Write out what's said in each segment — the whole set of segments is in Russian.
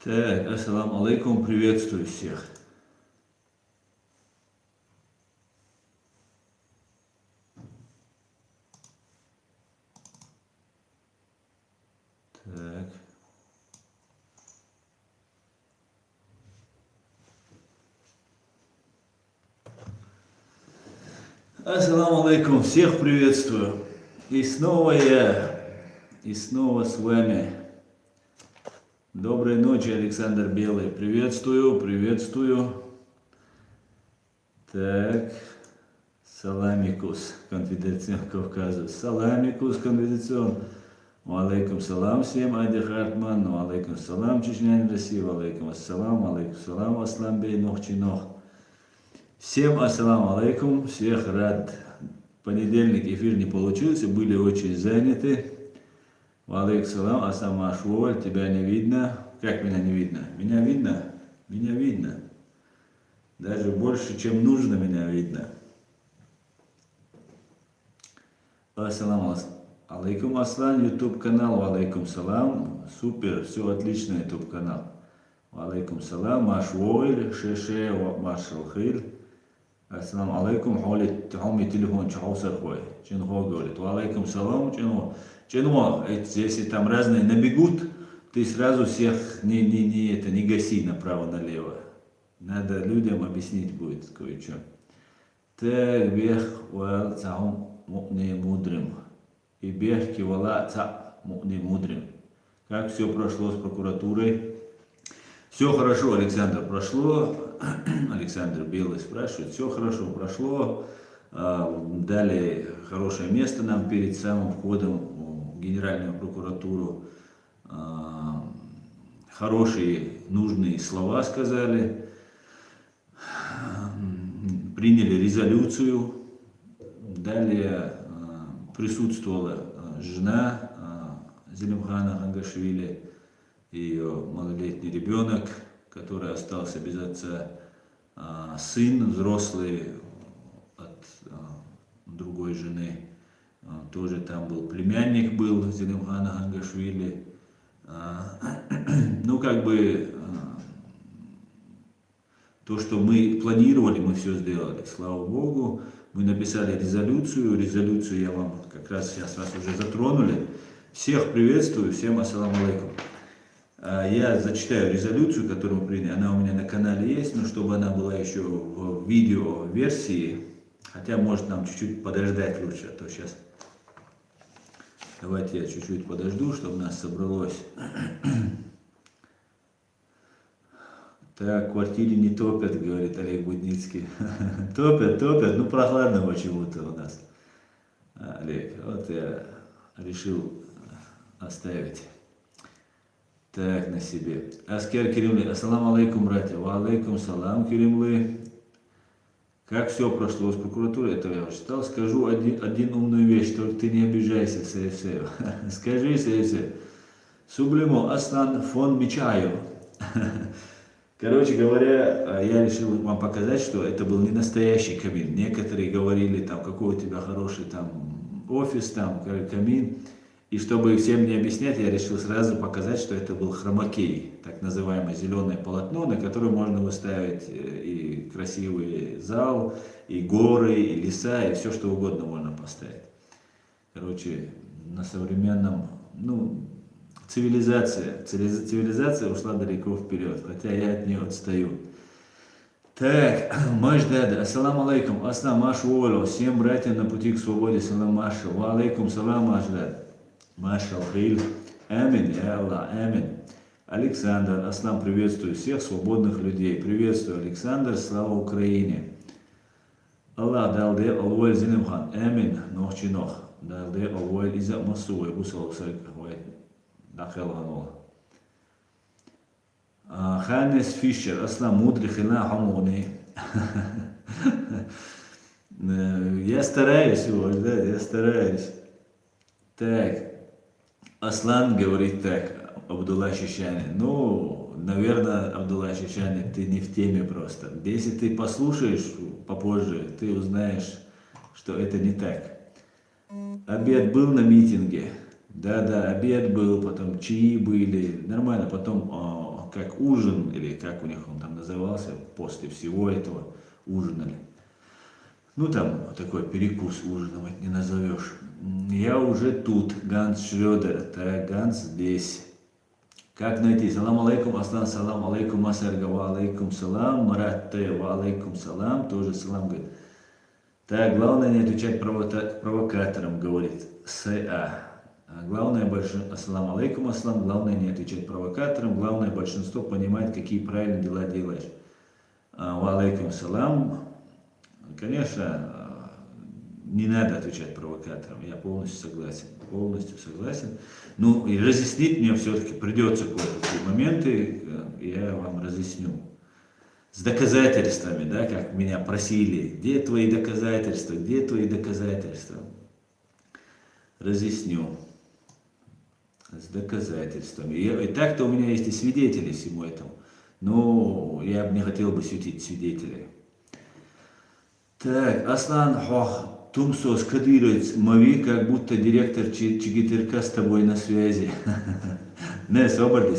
Так, ассаламу алейкум, приветствую всех. Так. Ассаламу алейкум, всех приветствую. И снова я, и снова с вами. Доброй ночи, Александр Белый. Приветствую, приветствую. Так. Саламикус, конфиденцион Кавказу. Саламикус, конфиденцион. Алейкум салам всем, Ади Хартман. Алейкум салам, Чечня, Россия. Алейкум салам, Аслам Бей, Нох. Всем ассаламу алейкум, всех рад. Понедельник эфир не получился, были очень заняты. Алейкум салам, Аслам Ашволь, тебя не видно. Как меня не видно? Меня видно? Меня видно. Даже больше, чем нужно, меня видно. Ассаламу алейкум, Аслан, YouTube канал, алейкум салам. Супер, все отлично, YouTube канал. Алейкум салам, Машволь, Шеше, Машал Хиль. Ассаламу алейкум, хоми телефон, чахоусар хой. Чинхо говорит, алейкум салам, чинхо, если там разные набегут, ты сразу всех не гаси направо-налево. Надо людям объяснить будет кое-что. Так, бех вал цахум мукни мудрим. И бех кивала ца мукни мудрим. Как все прошло с прокуратурой? Все хорошо, Александр, прошло. Александр Белый спрашивает, все хорошо прошло, дали хорошее место нам перед самым входом в Генеральную прокуратуру, хорошие, нужные слова сказали, приняли резолюцию, далее присутствовала жена Зелимхана Хангашвили, ее малолетний ребенок, который остался без отца, сын взрослый от другой жены, тоже там был, племянник был Зелимхана Хангашвили. Ну, как бы, то, что мы планировали, мы все сделали, слава Богу. Мы написали резолюцию я вам как раз сейчас вас уже затронули. Всех приветствую, всем ассаламу алейкум. Я зачитаю резолюцию, которую мы приняли, она у меня на канале есть, но чтобы она была еще в видео-версии, хотя может нам чуть-чуть подождать лучше, а то сейчас, давайте я чуть-чуть подожду, чтобы нас собралось. Так, в квартире не топят, говорит Олег Будницкий. Топят, ну прохладно почему-то у нас. Олег, вот я решил оставить. Так, на себе. Аскер Керимли, ассаламу алейкум, братья. Ва алейкум салам, Керимли. Как все прошло с прокуратурой, это я читал. Скажу один умную вещь, только ты не обижайся, Сейф. Скажи, Сейф. Сублимо Аслан фон Мичаю. Короче говоря, я решил вам показать, что это был не настоящий камин. Некоторые говорили, там, какой у тебя хороший там офис, там, камин. И чтобы всем не объяснять, я решил сразу показать, что это был хромакей, так называемое зеленое полотно, на которое можно выставить и красивый зал, и горы, и леса, и все что угодно можно поставить. Короче, на современном, цивилизация ушла далеко вперед, хотя я от нее отстаю. Так, Маждада, ассаламу алейкум, аслам Машволу, всем братьям на пути к свободе, салам Маша, ва алейкум салам Маждад. Машал Хиль, амин, я Аллах, амин. Александр, аслам, приветствую всех свободных людей. Приветствую, Александр, слава Украине. Аллах далде алваль зелимхан, амин, нох чинох. Далде алваль иза масуй, бусал саркахвай, дахел ганола. Ханес Фишер, аслам, мудрый хина хамуни. Я стараюсь, да, я стараюсь. Так. Аслан говорит так, Абдулла Шишани. Наверное, Абдулла Шишани, ты не в теме просто. Если ты послушаешь попозже, ты узнаешь, что это не так. Обед был на митинге. Да, обед был, потом чаи были. Нормально, потом как ужин, или как у них он там назывался, после всего этого ужинали. Ну там такой перекус ужином это не назовешь. Я уже тут, Ганс Шрёдер, так, Ганс здесь. Как найти? Салам алейкум, Аслан, салам алейкум, Масарга, ва алейкум салам, Марат Т, ва алейкум салам, тоже салам говорит. Так, главное не отвечать провокаторам, говорит С.А. Главное, ассалам алейкум, Аслан, главное не отвечать провокаторам, главное большинство понимает, какие правильные дела делаешь. Ва алейкум салам. Конечно, не надо отвечать провокаторам, я полностью согласен. Ну, и разъяснить мне все-таки придется кое-какие моменты, я вам разъясню. С доказательствами, да, как меня просили, где твои доказательства, разъясню. С доказательствами. И так-то у меня есть и свидетели всему этому, но я бы не хотел бы светить свидетелей. Так, Аслан, Тумсос Кадырович, Мави, как будто директор ЧГТРК с тобой на связи. Не, свободы.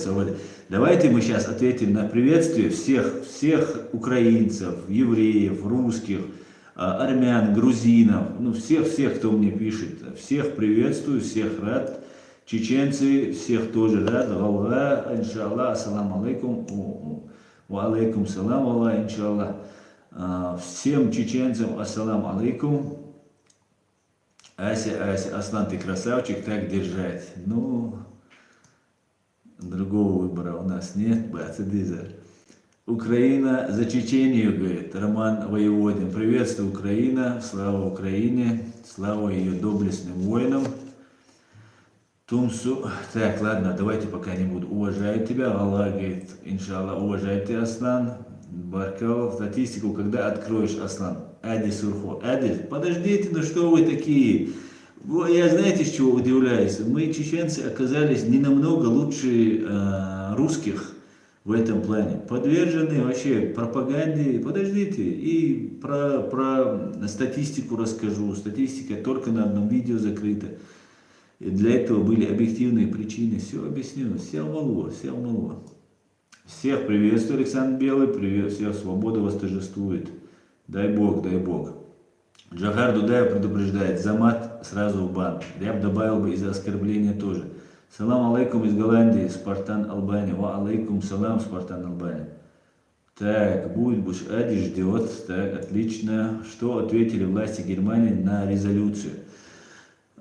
Давайте мы сейчас ответим на приветствие всех украинцев, евреев, русских, армян, грузинов, ну всех, кто мне пишет. Всех приветствую, всех рад. Чеченцы, всех тоже рад. Галга, иншаллах, ассаламу алейкум, ва алейкум салам, Аллах, иншаллах. Всем чеченцам ассаламу алейкум. Ася, Аслан, ты красавчик, так держать. Ну, другого выбора у нас нет, Бацадиза. Украина за Чечению, говорит Роман Воеводин. Приветствую, Украина, слава Украине, слава ее доблестным воинам. Тумсу. Так, ладно, давайте пока не буду. Уважаю тебя, Аллах, говорит, иншаллах, уважаю тебя, Аслан. Баркал, статистику, когда откроешь, Аслан? Ади Сурхо. Ади, подождите, ну что вы такие? Я знаете, с чего удивляюсь? Мы, чеченцы, оказались не намного лучше русских в этом плане. Подвержены вообще пропаганде. Подождите, и про статистику расскажу. Статистика только на одном видео закрыта. И для этого были объективные причины. Все объясню. Всем мало. Всех приветствую, Александр Белый. Привет, всех, свобода восторжествует. Дай Бог. Джахар Дудаев предупреждает, за мат сразу в бан. Я бы добавил бы и за оскорбление тоже. Салам алейкум из Голландии, Спартан Албания. Ва алейкум салам, Спартан Албания. Так, Буш Ади ждет. Так, отлично. Что ответили власти Германии на резолюцию?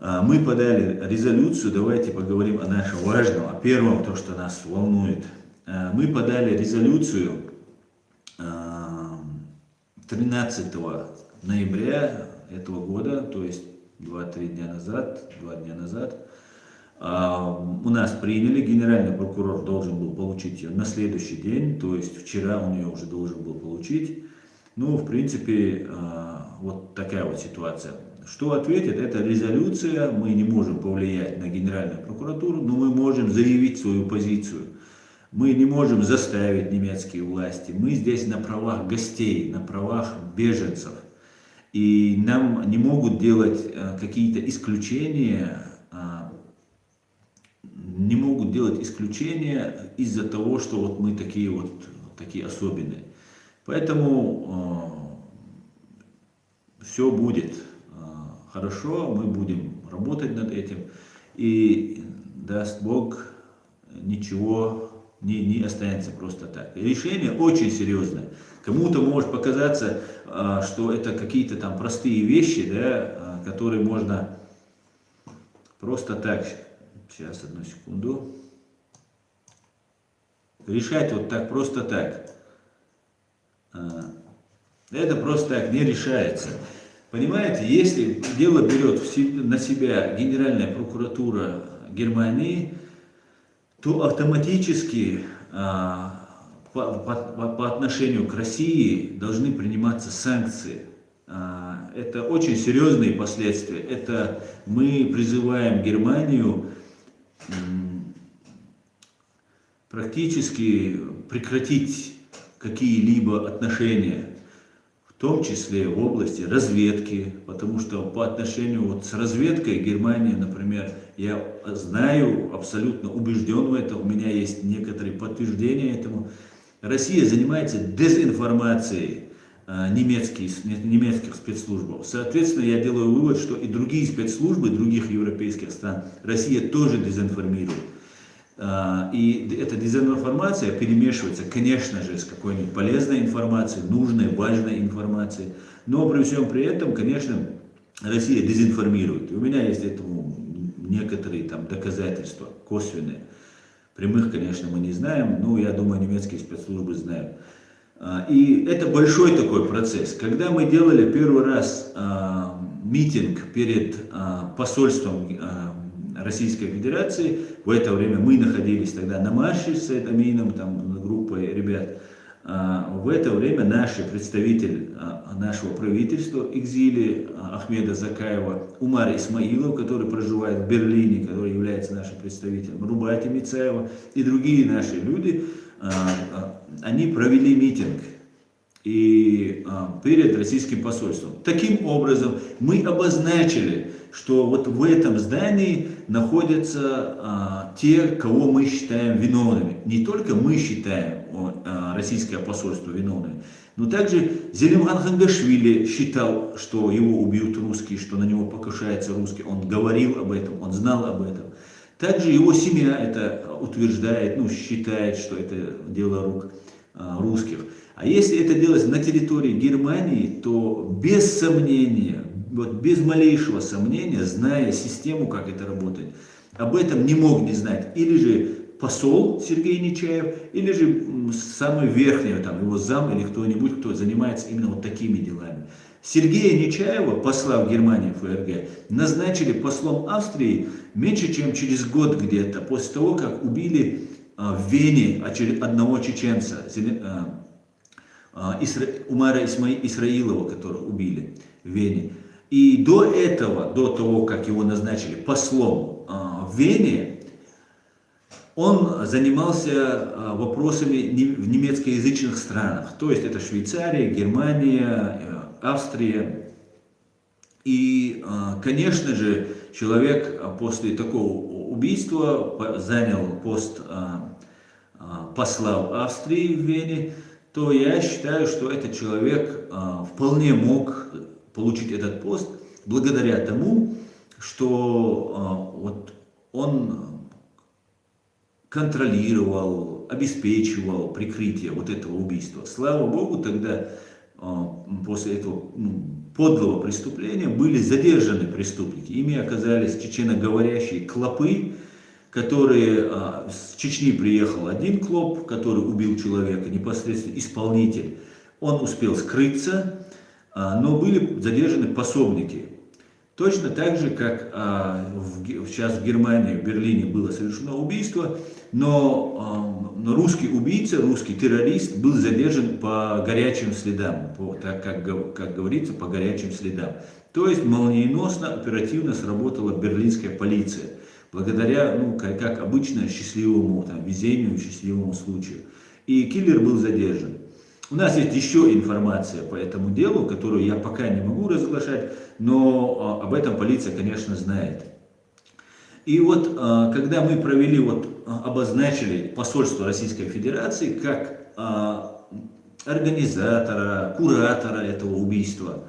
Мы подали резолюцию, давайте поговорим о нашем важном, о первом, то, что нас волнует. Мы подали резолюцию 13 ноября этого года, то есть 2 дня назад. У нас приняли, генеральный прокурор должен был получить ее на следующий день, то есть вчера он ее уже должен был получить. Ну, в принципе, вот такая вот ситуация. Что ответит? Это резолюция, мы не можем повлиять на Генеральную прокуратуру, но мы можем заявить свою позицию. Мы не можем заставить немецкие власти. Мы здесь на правах гостей, на правах беженцев. И нам не могут делать какие-то исключения, из-за того, что вот мы такие особенные. Поэтому все будет хорошо, мы будем работать над этим. И даст Бог, ничего не останется просто так. Решение очень серьезное. Кому-то может показаться, что это какие-то там простые вещи, да, которые можно просто так, сейчас, одну секунду, решать вот так, просто так. Это просто так не решается. Понимаете, если дело берет на себя Генеральная прокуратура Германии, то автоматически по отношению к России должны приниматься санкции. Это очень серьезные последствия. Это мы призываем Германию практически прекратить какие-либо отношения, в в том числе в области разведки, потому что по отношению вот с разведкой Германии, например, я знаю, абсолютно убежден в этом, у меня есть некоторые подтверждения этому. Россия занимается дезинформацией немецких спецслужб. Соответственно, я делаю вывод, что и другие спецслужбы других европейских стран Россия тоже дезинформирует. И эта дезинформация перемешивается, конечно же, с какой-нибудь полезной информацией, нужной, важной информацией. Но при всем при этом, конечно, Россия дезинформирует. И у меня есть этому некоторые там доказательства косвенные. Прямых, конечно, мы не знаем, но я думаю, немецкие спецслужбы знают. И это большой такой процесс. Когда мы делали первый раз митинг перед посольством Российской Федерации, в это время мы находились тогда на марше с Амином, там группой ребят. В это время наш представитель нашего правительства экзиле Ахмеда Закаева, Умар Исмаилов, который проживает в Берлине, который является нашим представителем, Рубати Мицаева и другие наши люди, они провели митинг перед российским посольством. Таким образом, мы обозначили, что вот в этом здании находятся те, кого мы считаем виновными. Не только мы считаем российское посольство виновным, но также Зелимхан Хангашвили считал, что его убьют русские, что на него покушается русский. Он говорил об этом, он знал об этом. Также его семья это утверждает, считает, что это дело рук русских. А если это делается на территории Германии, то без сомнения, без малейшего сомнения, зная систему, как это работает, об этом не мог не знать или же посол Сергей Нечаев, или же самый верхний, там, его зам или кто-нибудь, кто занимается именно вот такими делами. Сергея Нечаева, посла в Германии ФРГ, назначили послом Австрии меньше, чем через год где-то, после того, как убили в Вене одного чеченца, Умара Исраилова, которого убили в Вене. И до этого, до того, как его назначили послом в Вене, он занимался вопросами в немецкоязычных странах. То есть это Швейцария, Германия, Австрия. И, конечно же, человек после такого убийства занял пост посла в Австрии в Вене, то я считаю, что этот человек вполне мог получить этот пост благодаря тому, что вот он контролировал, обеспечивал прикрытие вот этого убийства. Слава Богу, тогда после этого подлого преступления были задержаны преступники. Ими оказались чеченоговорящие клопы, которые с Чечни приехал один клоп, который убил человека, непосредственно исполнитель. Он успел скрыться, но были задержаны пособники. Точно так же, как сейчас в Германии, в Берлине было совершено убийство, но русский убийца, русский террорист был задержан по горячим следам, так как говорится, по горячим следам. То есть молниеносно, оперативно сработала берлинская полиция, благодаря, как обычно, счастливому везению, счастливому случаю. И киллер был задержан. У нас есть еще информация по этому делу, которую я пока не могу разглашать, но об этом полиция, конечно, знает. И вот, когда мы обозначили посольство Российской Федерации как организатора, куратора этого убийства,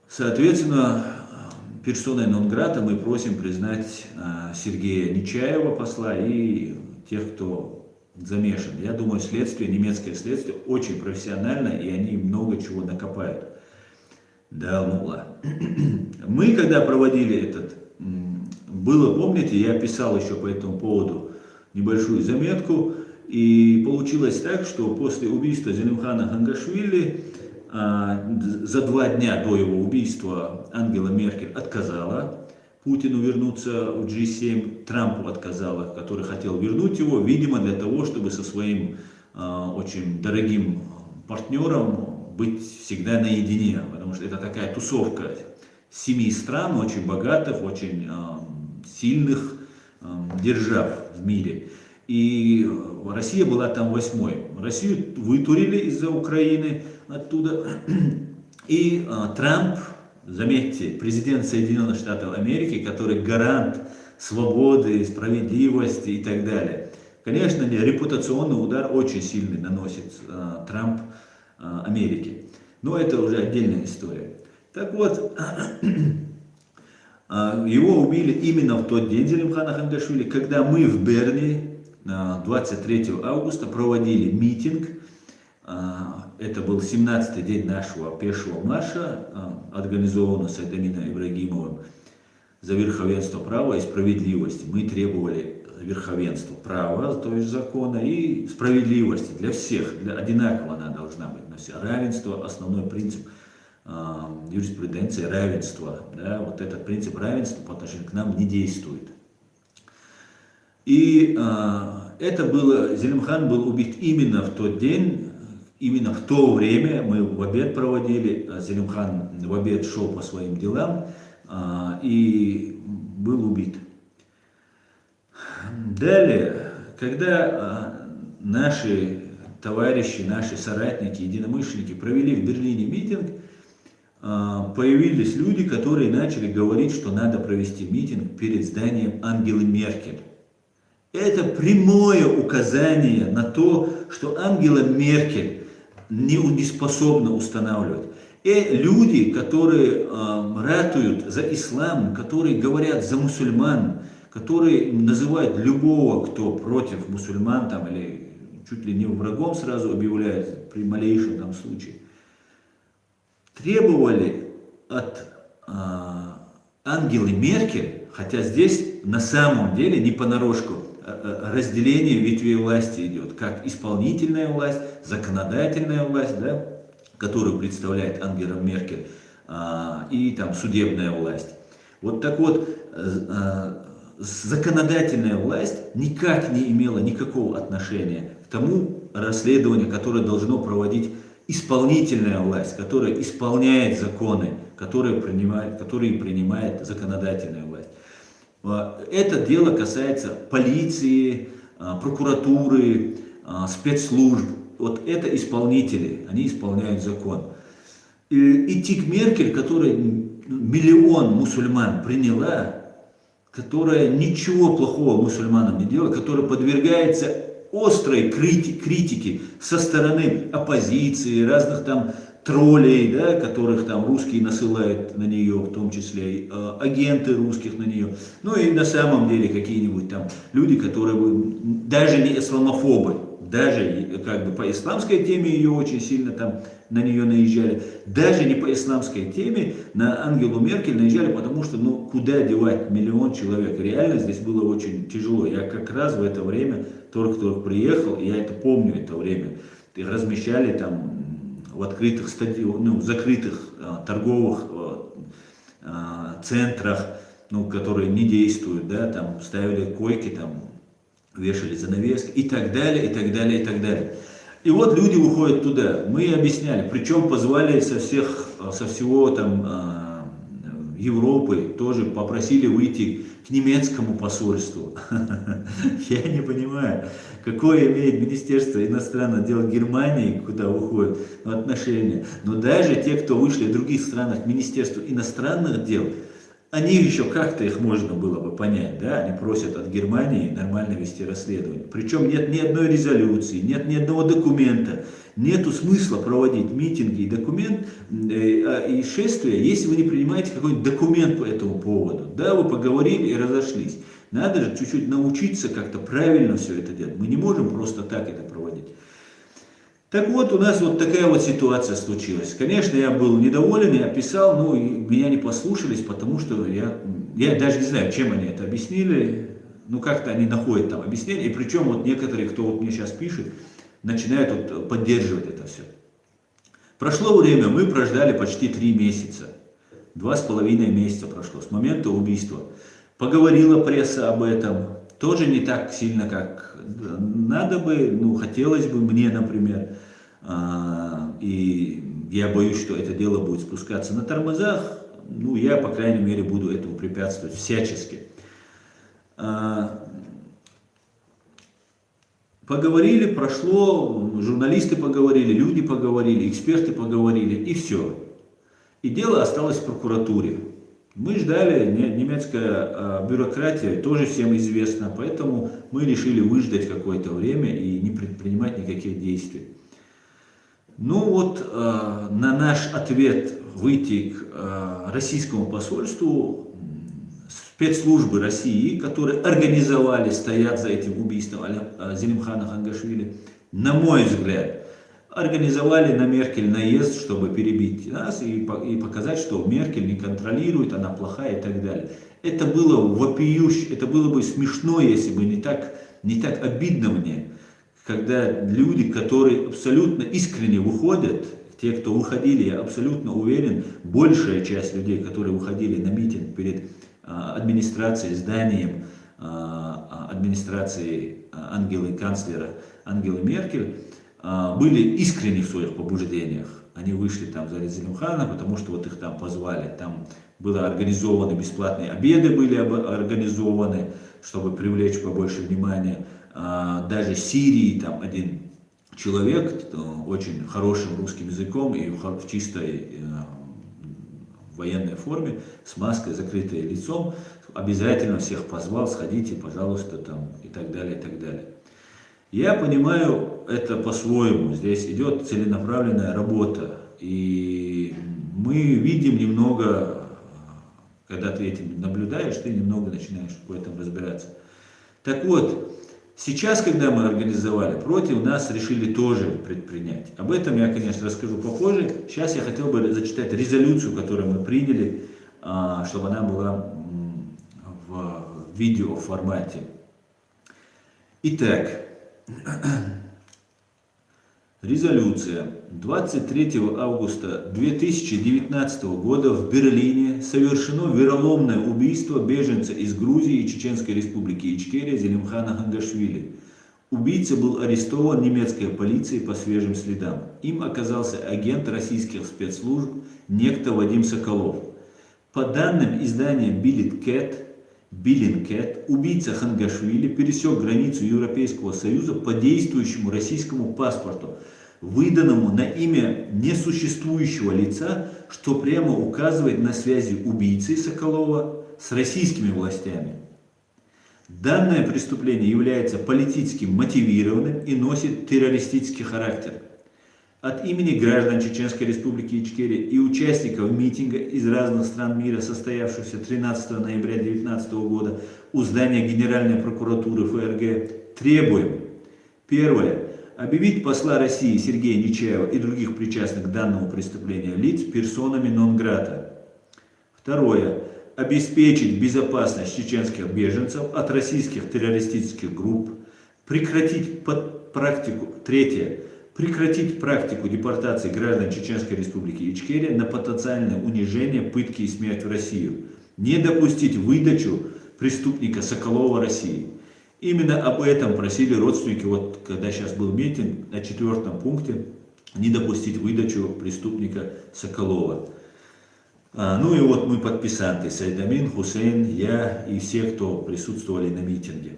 соответственно, персоной нон-грата мы просим признать Сергея Нечаева, посла, и тех, кто замешан. Я думаю, немецкое следствие очень профессионально, и они много чего накопают. Да, мула. Мы, когда проводили помните, я писал еще по этому поводу небольшую заметку, и получилось так, что после убийства Зелимхана Хангашвили, за 2 дня до его убийства Ангела Меркель отказала Путину вернуться в G7, Трампу отказала, который хотел вернуть его, видимо, для того, чтобы со своим очень дорогим партнером быть всегда наедине, потому что это такая тусовка 7 стран, очень богатых, очень сильных держав в мире. и Россия была там 8-й. Россию вытурили из-за Украины оттуда, и Трамп, заметьте, президент Соединенных Штатов Америки, который гарант свободы, справедливости и так далее. Конечно, репутационный удар очень сильный наносит Трамп Америке. Но это уже отдельная история. Так вот, его убили именно в тот день, Зелимхана Хангашвили, когда мы в Берне 23 августа проводили митинг. Это был 17-й день нашего пешего марша, организованного Сайдамином Ибрагимовым, за верховенство права и справедливости. Мы требовали верховенства права, то есть закона, и справедливости для всех, одинаково она должна быть на все. Равенство, основной принцип юриспруденции, равенство. Да, вот этот принцип равенства по отношению к нам не действует. И это было, Зелимхан был убит именно в тот день, именно в то время. Мы в обед проводили, Зелимхан в обед шел по своим делам и был убит. Далее, когда наши товарищи, наши соратники, единомышленники провели в Берлине митинг, появились люди, которые начали говорить, что надо провести митинг перед зданием Ангелы Меркель. Это прямое указание на то, что Ангела Меркель не способна устанавливать. И люди, которые ратуют за ислам, которые говорят за мусульман, которые называют любого, кто против мусульман, там, или чуть ли не врагом сразу объявляют при малейшем там случае, требовали от Ангелы Меркель, хотя здесь на самом деле не понарошку разделение ветвей власти идет, как исполнительная власть, законодательная власть, да, которую представляет Ангела Меркель, и там судебная власть. Вот так вот, законодательная власть никак не имела никакого отношения к тому расследованию, которое должно проводить исполнительная власть, которая исполняет законы, которые принимает законодательная власть. Это дело касается полиции, прокуратуры, спецслужб. Вот это исполнители, они исполняют закон. И Тик Меркель, которая миллион мусульман приняла, которая ничего плохого мусульманам не делает, которая подвергается острой критике со стороны оппозиции, разных там троллей, да, которых там русские насылают на нее, в том числе агенты русских на нее, ну и на самом деле какие-нибудь там люди, которые даже не исламофобы, даже как бы по исламской теме ее очень сильно там на нее наезжали, даже не по исламской теме на Ангелу Меркель наезжали, потому что, ну, куда девать миллион человек, реально здесь было очень тяжело. Я как раз в это время только приехал, и я это помню, это время, и размещали там в открытых стадионах, ну, в закрытых торговых центрах, ну, которые не действуют, да, там ставили койки, там вешали занавески и так далее, и так далее, и так далее. И вот люди уходят туда. Мы объясняли, причем позвали со всего там Европы, тоже попросили выйти к немецкому посольству. Я не понимаю, какое имеет Министерство иностранных дел Германии, куда уходят отношения. Но даже те, кто вышли в других странах к Министерству иностранных дел, они еще как-то их можно было бы понять, да, они просят от Германии нормально вести расследование. Причем нет ни одной резолюции, нет ни одного документа, нету смысла проводить митинги и шествия, если вы не принимаете какой-нибудь документ по этому поводу. Да, вы поговорили и разошлись. Надо же чуть-чуть научиться как-то правильно все это делать. Мы не можем просто так это проводить. Так вот, у нас вот такая вот ситуация случилась. Конечно, я был недоволен, я писал, но меня не послушались, потому что я даже не знаю, чем они это объяснили. Ну, как-то они находят там объяснение. И причем вот некоторые, кто вот мне сейчас пишет, начинают вот поддерживать это все. Прошло время, мы прождали почти 3 месяца. 2,5 месяца прошло с момента убийства. Поговорила пресса об этом. Тоже не так сильно, как надо бы, ну, хотелось бы мне, например. И я боюсь, что это дело будет спускаться на тормозах. Ну, я, по крайней мере, буду этому препятствовать всячески. Поговорили, прошло, журналисты поговорили, люди поговорили, эксперты поговорили, и все. И дело осталось в прокуратуре. Мы ждали, немецкая бюрократия тоже всем известна, поэтому мы решили выждать какое-то время и не предпринимать никаких действий. Ну вот, на наш ответ выйти к российскому посольству, спецслужбы России, которые организовали, стоят за этим убийством Зелимхана Хангашвили, на мой взгляд, организовали на Меркель наезд, чтобы перебить нас и показать, что Меркель не контролирует, она плохая и так далее. Это было вопиюще, это было бы смешно, если бы не так обидно мне, когда люди, которые абсолютно искренне выходят, те, кто выходили, я абсолютно уверен, большая часть людей, которые выходили на митинг перед администрацией, зданием администрации канцлера Ангелы Меркель, были искренни в своих побуждениях. Они вышли там за Зелимхана, потому что вот их там позвали. Там были организованы бесплатные обеды, были организованы, чтобы привлечь побольше внимания. Даже в Сирии там один человек очень хорошим русским языком и в чистой военной форме, с маской, закрытое лицом, обязательно всех позвал, сходите, пожалуйста, там, и так далее, и так далее. Я понимаю это по-своему, здесь идет целенаправленная работа, и мы видим немного, когда ты этим наблюдаешь, ты немного начинаешь в этом разбираться. Так вот, сейчас, когда мы организовали, против нас решили тоже предпринять. Об этом я, конечно, расскажу попозже. Сейчас я хотел бы зачитать резолюцию, которую мы приняли, чтобы она была в видеоформате. Итак, резолюция. 23 августа 2019 года в Берлине совершено вероломное убийство беженца из Грузии и Чеченской республики Ичкерия Зелимхана Хангашвили. Убийца был арестован немецкой полицией по свежим следам. Им оказался агент российских спецслужб, некто Вадим Соколов. По данным издания Bellingcat, убийца Хангашвили пересек границу Европейского Союза по действующему российскому паспорту, выданному на имя несуществующего лица, что прямо указывает на связи убийцы Соколова с российскими властями. Данное преступление является политически мотивированным и носит террористический характер. От имени граждан Чеченской республики Ичкерия и участников митинга из разных стран мира, состоявшегося 13 ноября 2019 года у здания Генеральной прокуратуры ФРГ, требуем: первое. Объявить посла России Сергея Нечаева и других причастных к данному преступлению лиц персонами нон-грата. Второе. Обеспечить безопасность чеченских беженцев от российских террористических групп. Прекратить практику. Третье. Прекратить практику депортации граждан Чеченской республики Ичкерия на потенциальное унижение, пытки и смерть в Россию. Не допустить выдачу преступника Соколова России. Именно об этом просили родственники, вот когда сейчас был митинг, на 4-м пункте, не допустить выдачу преступника Соколова. Ну и вот мы подписанты, Сайдамин, Хусейн, я и все, кто присутствовали на митинге.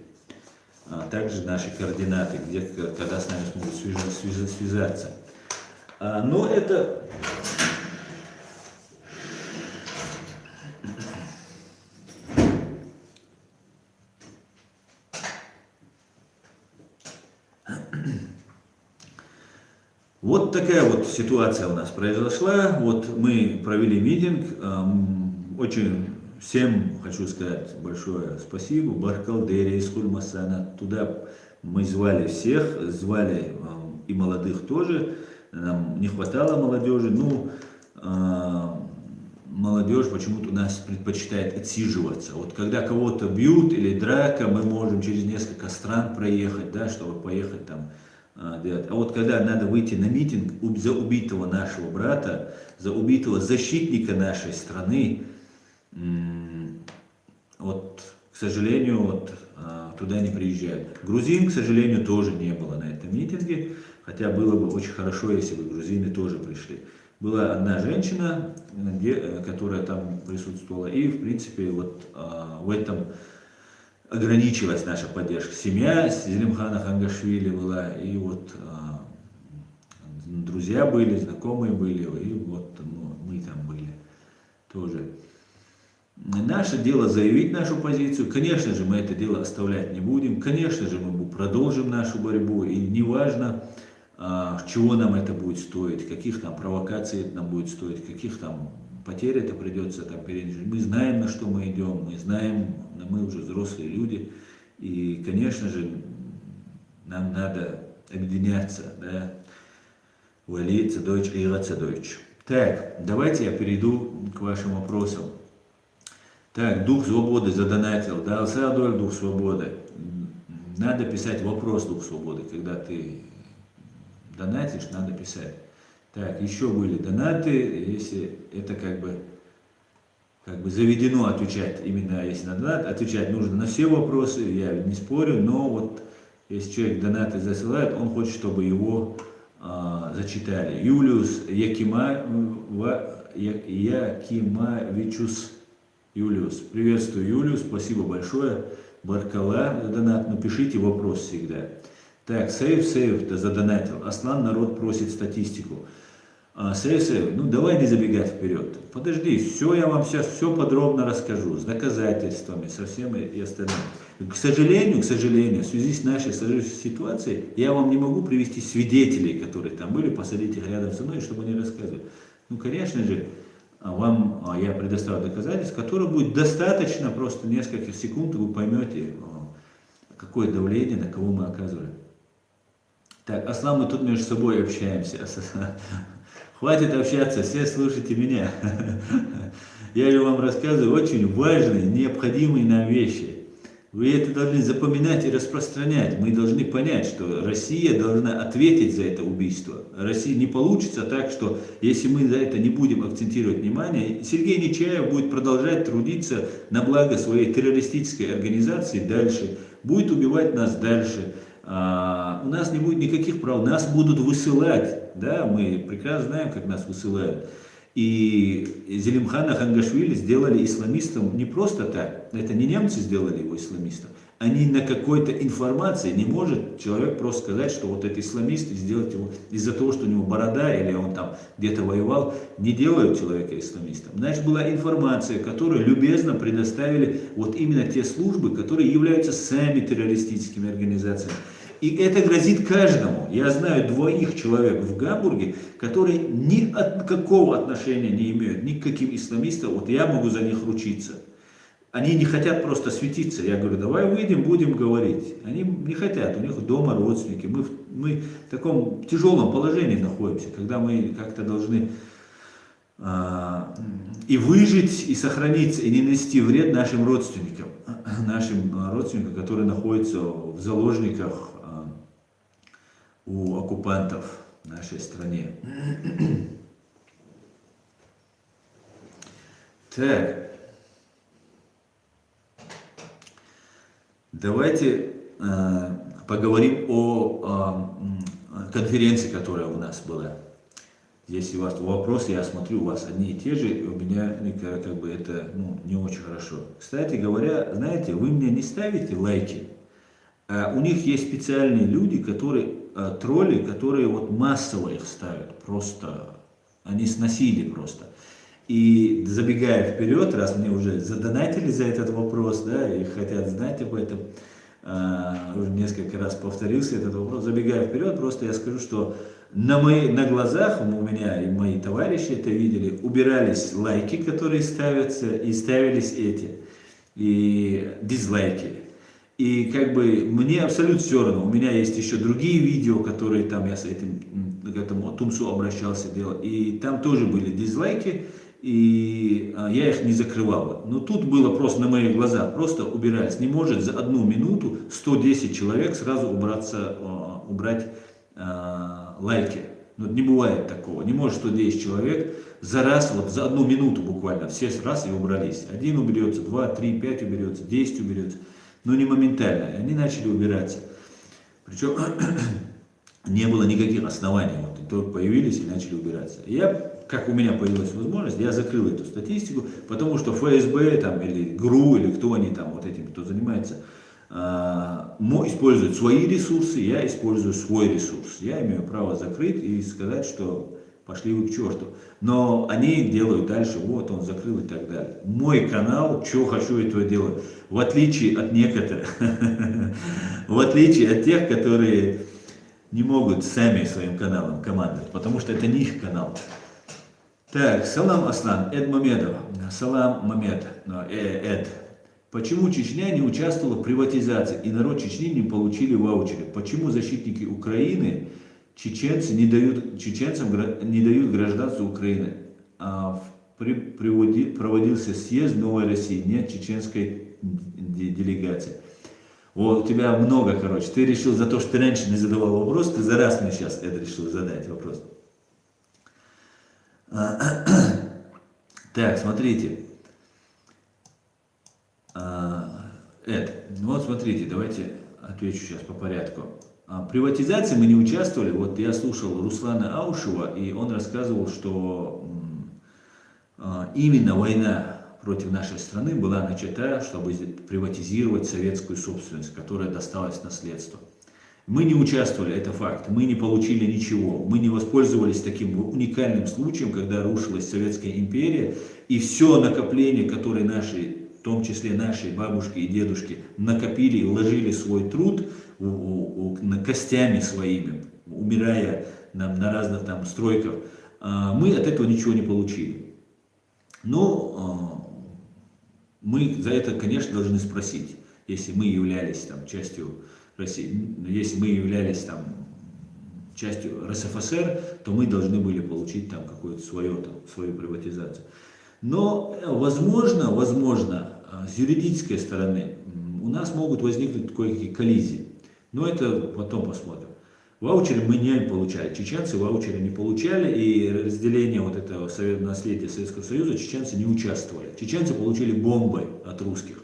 Также наши координаты, где, когда с нами смогут связаться. Но это... Вот такая вот ситуация у нас произошла. Вот мы провели митинг. Очень всем хочу сказать большое спасибо. Баркалдере из Хульмасана. Туда мы звали всех, звали и молодых тоже. Нам не хватало молодежи. Ну, молодежь почему-то у нас предпочитает отсиживаться. Вот когда кого-то бьют или драка, мы можем через несколько стран проехать, да, чтобы поехать там. А вот когда надо выйти на митинг за убитого нашего брата, за убитого защитника нашей страны, вот, к сожалению, вот, туда не приезжают. Грузин, к сожалению, тоже не было на этом митинге, хотя было бы очень хорошо, если бы грузины тоже пришли. Была одна женщина, которая там присутствовала, и, в принципе, вот в этом ограничилась наша поддержка. Семья Зелимхана Хангашвили была, и вот друзья были, знакомые были, и вот ну, мы там были тоже. Наше дело заявить нашу позицию. Конечно же, мы это дело оставлять не будем. Конечно же, мы продолжим нашу борьбу. И неважно, чего нам это будет стоить, каких там провокаций это нам будет стоить, каких там потерь это придется там пережить. Мы знаем, на что мы идем, мы знаем, мы уже взрослые люди. И, конечно же, нам надо объединяться, да. Вали цедойч и рацедойч. Так, давайте я перейду к вашим вопросам. Так, Дух Свободы задонатил. Да, Алсадоль, Дух Свободы. Надо писать вопрос Дух Свободы. Когда ты донатишь, надо писать. Так, еще были донаты. Если это как бы заведено отвечать, именно если на донат, отвечать нужно на все вопросы, я не спорю, но вот если человек донаты засылает, он хочет, чтобы его зачитали. Юлиус Якимовичус. Юлиус. Приветствую, Юлиус. Спасибо большое. Баркала за донат. Напишите вопрос всегда. Так, Сейв задонатил. Аслан, народ просит статистику. Сейв, ну давай не забегать вперед. Подожди, все я вам сейчас все подробно расскажу. С доказательствами, со всем и остальным. К сожалению, в связи с нашей сложившейся ситуацией, я вам не могу привести свидетелей, которые там были, посадить их рядом со мной, чтобы они рассказывали. Ну, конечно же, вам я предоставлю доказательства, которые будет достаточно просто нескольких секунд, и вы поймете, какое давление, на кого мы оказываем. Так, Аслан, мы тут между собой общаемся. Хватит общаться, все слушайте меня. Я же вам рассказываю очень важные, необходимые нам вещи. Вы это должны запоминать и распространять. Мы должны понять, что Россия должна ответить за это убийство. Россия не получится так, что если мы за это не будем акцентировать внимание, Сергей Нечаев будет продолжать трудиться на благо своей террористической организации дальше, будет убивать нас дальше. У нас не будет никаких прав, нас будут высылать. Да, мы прекрасно знаем, как нас высылают. И Зелимхана Хангашвили сделали исламистом не просто так. Это не немцы сделали его исламистом. Они на какой-то информации не может человек просто сказать, что вот это исламист, и сделать его из-за того, что у него борода или он там где-то воевал, не делают человека исламистом. Значит, была информация, которую любезно предоставили вот именно те службы, которые являются сами террористическими организациями. И это грозит каждому. Я знаю 2 человек в Гамбурге, которые никакого отношения не имеют ни к каким исламистам. Вот я могу за них ручиться. Они не хотят просто светиться. Я говорю, давай выйдем, будем говорить. Они не хотят, у них дома родственники. Мы в таком тяжелом положении находимся, когда мы как-то должны и выжить, и сохраниться, и не нанести вред нашим родственникам, которые находятся в заложниках у оккупантов в нашей стране. Так, давайте поговорим о конференции, которая у нас была. Если у вас вопросы, я смотрю, у вас одни и те же, и у меня как бы это не очень хорошо. Кстати говоря, знаете, вы мне не ставите лайки. У них есть специальные люди, тролли, которые вот массово их ставят, просто, они сносили просто. И забегая вперед, раз мне уже задонатили за этот вопрос, да, и хотят знать об этом, уже несколько раз повторился этот вопрос, забегая вперед, просто я скажу, что на глазах у меня и мои товарищи это видели, убирались лайки, которые ставятся, и ставились и дизлайки. И как бы мне абсолютно все равно. У меня есть еще другие видео, которые там я к этому Тумсу обращался, делал. И там тоже были дизлайки, и я их не закрывал. Но тут было просто на моих глазах, просто убирались. Не может за 1 минуту 110 человек сразу убрать лайки. Но не бывает такого. Не может 110 человек за раз, вот за 1 минуту буквально, все раз и убрались. 1 уберется, 2, 3, 5 уберется, 10 уберется. Но не моментально. Они начали убираться. Причем не было никаких оснований. Вот, только появились и начали убираться. Я как у меня появилась возможность, я закрыл эту статистику, потому что ФСБ там, или ГРУ, или кто они там, вот этим, кто занимается, используют свои ресурсы, я использую свой ресурс. Я имею право закрыть и сказать, что пошли вы к черту. Но они делают дальше, вот он закрыл и так далее. Мой канал, что хочу, этого делаю. В отличие от некоторых, в отличие от тех, которые не могут сами своим каналом командовать, потому что это не их канал. Так, салам Аслан, Эд Мамедов, салам Мамед, Эд. Почему Чечня не участвовала в приватизации и народ Чечни не получили ваучеры? Почему защитники Украины, чеченцам не дают гражданство Украины? Проводился съезд Новой России, нет чеченской делегации. Вот у тебя много, короче. Ты решил за то, что ты раньше не задавал вопрос, ты за раз мне сейчас это решил задать вопрос. Так, смотрите. Вот смотрите, давайте отвечу сейчас по порядку. В приватизации мы не участвовали. Вот я слушал Руслана Аушева, и он рассказывал, что именно война против нашей страны была начата, чтобы приватизировать советскую собственность, которая досталась в наследство. Мы не участвовали, это факт, мы не получили ничего, мы не воспользовались таким уникальным случаем, когда рушилась Советская империя, и все накопление, которое наши, в том числе наши бабушки и дедушки, накопили и вложили свой труд костями своими, умирая на разных там стройках, мы от этого ничего не получили. Но мы за это, конечно, должны спросить, если мы являлись там частью России, если мы являлись там частью РСФСР, то мы должны были получить там какую-то свою приватизацию. Но возможно, с юридической стороны у нас могут возникнуть кое-какие коллизии. Но это потом посмотрим. Ваучеры мы не получали, чеченцы ваучеры не получали, и разделение вот этого наследия Советского Союза чеченцы не участвовали. Чеченцы получили бомбой от русских.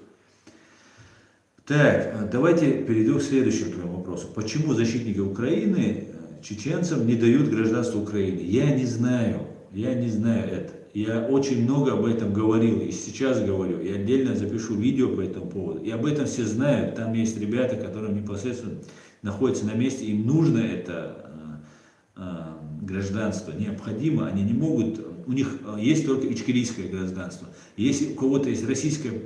Так, давайте перейдем к следующему твоему вопросу. Почему защитники Украины чеченцам не дают гражданство Украины? Я не знаю это. Я очень много об этом говорил и сейчас говорю. Я отдельно запишу видео по этому поводу. И об этом все знают. Там есть ребята, которые непосредственно находятся на месте, им нужно это гражданство, необходимо, они не могут, у них есть только ичкерийское гражданство. Если у кого-то есть российское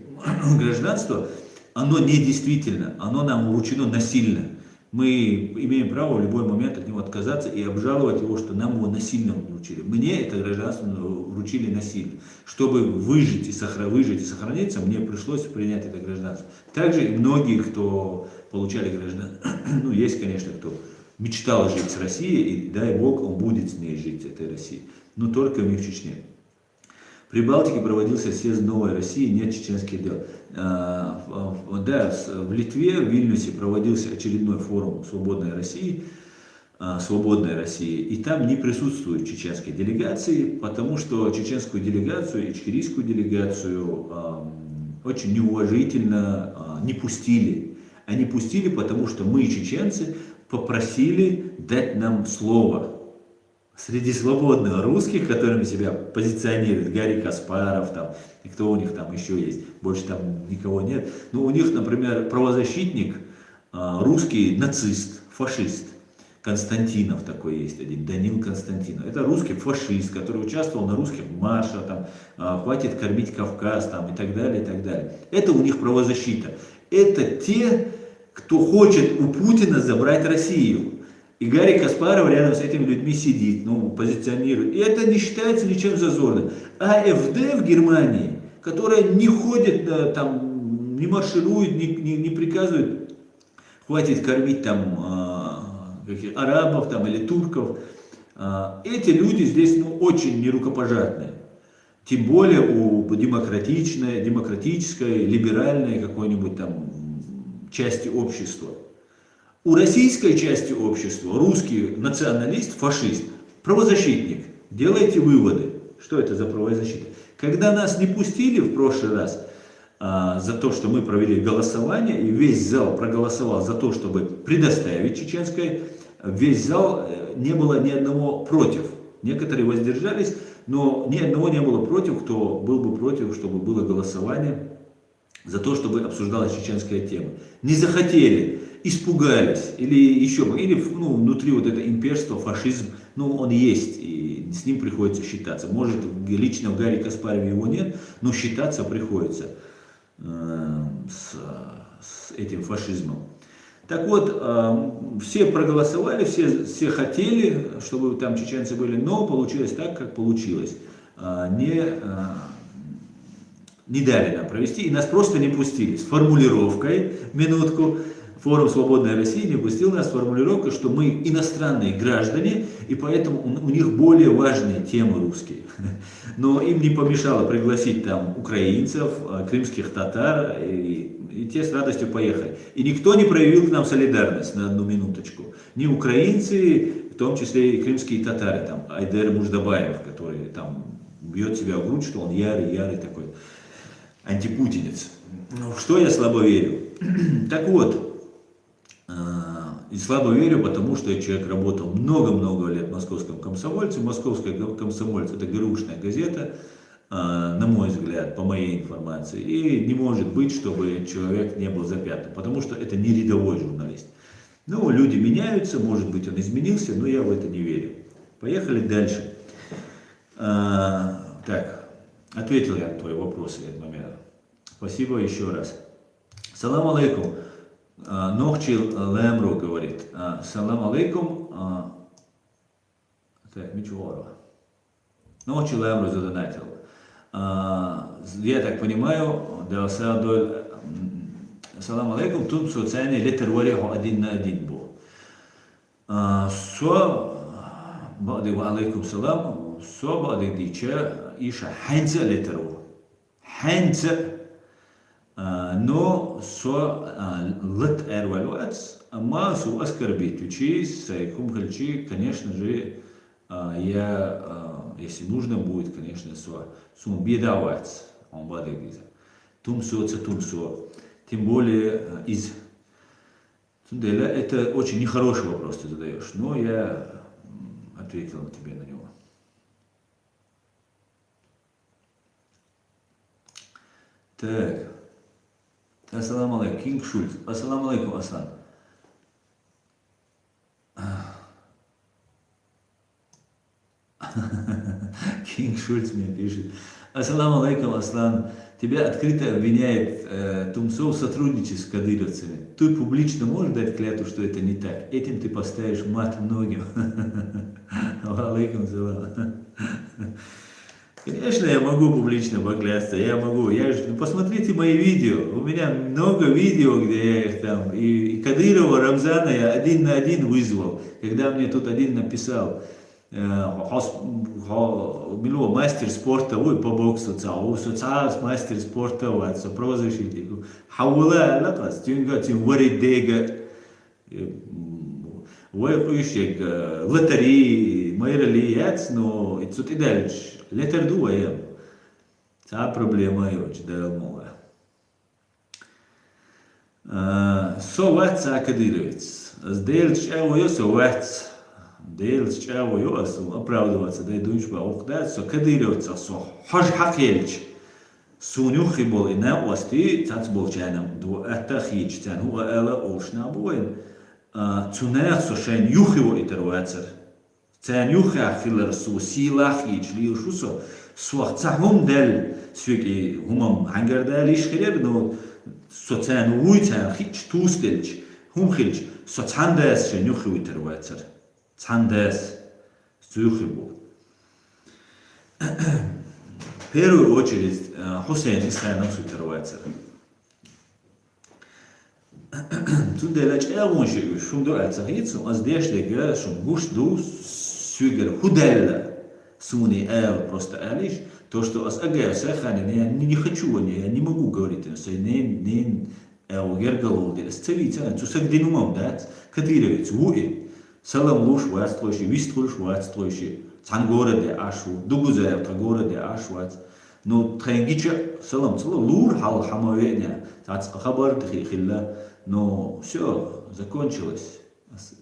гражданство, оно недействительно, оно нам вручено насильно. Мы имеем право в любой момент от него отказаться и обжаловать его, что нам его насильно вручили. Мне это гражданство вручили насильно. Чтобы выжить и сохраниться, мне пришлось принять это гражданство. Также и многие, кто получали гражданство, ну есть, конечно, кто мечтал жить с Россией, и дай Бог, он будет с ней жить, этой Россией, но только не в Чечне. При Балтике проводился съезд Новой России, нет чеченских дел. Да, в Литве, в Вильнюсе проводился очередной форум Свободной России, и там не присутствуют чеченские делегации, потому что чеченскую делегацию, ичкерийскую делегацию очень неуважительно не пустили. Они пустили, потому что мы, чеченцы, попросили дать нам слово. Среди свободных русских, которыми себя позиционируют, Гарри Каспаров, там, и кто у них там еще есть, больше там никого нет. Но у них, например, правозащитник, русский нацист, фашист, Константинов такой есть один, Данил Константинов. Это русский фашист, который участвовал на русских маршах, там, хватит кормить Кавказ, там, и так далее, и так далее. Это у них правозащита. Это те, кто хочет у Путина забрать Россию. И Гарри Каспаров рядом с этими людьми сидит, позиционирует. И это не считается ничем зазорным. АФД в Германии, которая не ходит, там, не марширует, не приказывает, хватит кормить там арабов там, или турков. Эти люди здесь очень нерукопожатные. Тем более у демократической, либеральной какой-нибудь там части общества. У российской части общества русский националист, фашист, правозащитник. Делайте выводы. Что это за правозащита? Когда нас не пустили в прошлый раз за то, что мы провели голосование, и весь зал проголосовал за то, чтобы предоставить чеченской, весь зал, не было ни одного против. Некоторые воздержались, Но ни одного не было против, кто был бы против, чтобы было голосование за то, чтобы обсуждалась чеченская тема. Не захотели, испугались, или еще, или внутри вот это имперство, фашизм, он есть, и с ним приходится считаться. Может, лично в Гарри Каспарове его нет, но считаться приходится с этим фашизмом. Так вот, все проголосовали, все хотели, чтобы там чеченцы были, но получилось так, как получилось. Не дали нам провести, и нас просто не пустили. С формулировкой, минутку, форум «Свободная Россия» не пустил нас с формулировкой, что мы иностранные граждане, и поэтому у них более важные темы русские. Но им не помешало пригласить там украинцев, крымских татар, и те с радостью поехали. И никто не проявил к нам солидарность, на одну минуточку. Ни украинцы, в том числе и крымские татары, там, Айдер Муждабаев, который там бьет себя в грудь, что он ярый такой антипутинец. В что я слабо верю? Так вот, и слабо верю, потому что я человек работал много-много лет в московском комсомольце. Московская комсомольце — это ГРУшная газета, на мой взгляд, по моей информации. И не может быть, чтобы человек не был запятнан, потому что это не рядовой журналист. Люди меняются, может быть, он изменился, но я в это не верю. Поехали дальше. Так, ответил я на твой вопрос в этот момент. Спасибо еще раз. Салам алейкум. Нохчи Лемру говорит. Салам алейкум. Так, ничего. Нохчи Лемру задонатил. Я так понимаю, салам алейкум, тут социальный литер вариху 1 на 1 был. Бади ва алейкум салам, бади дича иша ханца литеру. Ханца. Но лит эрвалюац, массу оскорбить сайкум хальчи, конечно же, если нужно будет, конечно, сум бедовать, он будет говорить, тумсо. Тем более это очень нехороший вопрос ты задаешь, но я ответил тебе на него. Так. Ассаламу алейкум, Кинг Шульц. Ассаламу алейкум, Аслан. Кинг Шульц мне пишет. Ассаламу алейкум, Аслан. Тебя открыто обвиняет Тумсов в сотрудничестве с кадыровцами. Ты публично можешь дать клятву, что это не так? Этим ты поставишь мат многим. Алейкум салам. Конечно, я могу публично поклясться, посмотрите мои видео, у меня много видео, где я их там, и Кадырова, Рамзана я 1 на 1 вызвал, когда мне тут один написал, мастер спорта, по боксу, мастер спорта, прозвище, хаула, латвас, тюнгатин, варидега, лотереи, майрали, но и тут и дальше. Летер дуаем. Та проблема очень давно. Соват Кадыровец. Сделать чего соват. Делать чего оправдываться. Да и думаешь, что Кадыровца хож хакельч. Сунюхи был и на ости, тац был чайным. Это хич, тян хуа эла олшна боин. Цунех сошен юхиво и тервацер. Цен юха филер силах ичли шусо суахцахум дел сюки хумам хангердал ишхерер но соцан уйцан хич тустелч хумхилч соцандас шен юхи уйтервацер цандас сюхибу. В первую очередь Хусейн Исхайном сутервацер. Тут делач элмоши шумдо ацахицу аздешлега шумгушду сюгер худелла суни эл просто алиш то что асага сахани я не хочу я не могу говорить что не гергалоди сцевица цусагдинумом да Кадыровец уи салам луш вастлоши вистлуш вастлоши цангороде ашу дугузаев тагороде ашвац но трангича салам лур хал хамавеня тац хабар тхилла но все закончилось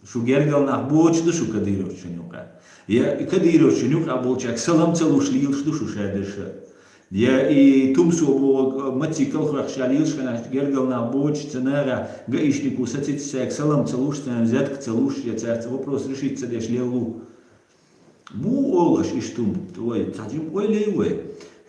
Şu gergalnak boğuçlu şu Kadyrov çunuka. Ya Kadyrov çunuk abolçak salam çaluşlu yılşdu şu şerdeşe. Я и тумсу бо матикал храхшалил шкана гергална боч ценера гаишнику сацитсек салам целуштен взятка целуш я царц вопрос решится деш лелу. Бу олаш иштум твой цадим ой левой.